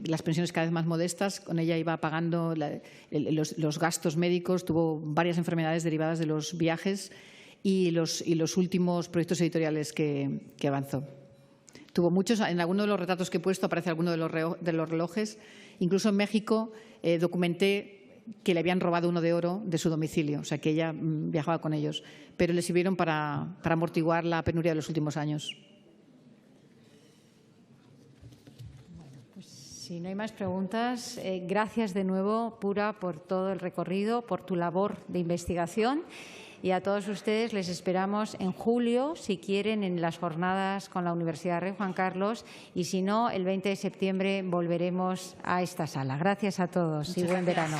las pensiones cada vez más modestas. Con ella iba pagando los gastos médicos, tuvo varias enfermedades derivadas de los viajes y los últimos proyectos editoriales que avanzó. Tuvo muchos, en alguno de los retratos que he puesto aparece alguno de los relojes. Incluso en México documenté que le habían robado uno de oro de su domicilio, o sea que ella viajaba con ellos, pero le sirvieron para amortiguar la penuria de los últimos años. Si no hay más preguntas, gracias de nuevo, Pura, por todo el recorrido, por tu labor de investigación. Y a todos ustedes les esperamos en julio, si quieren, en las jornadas con la Universidad Rey Juan Carlos, y si no, el 20 de septiembre volveremos a esta sala. Gracias a todos y buen verano.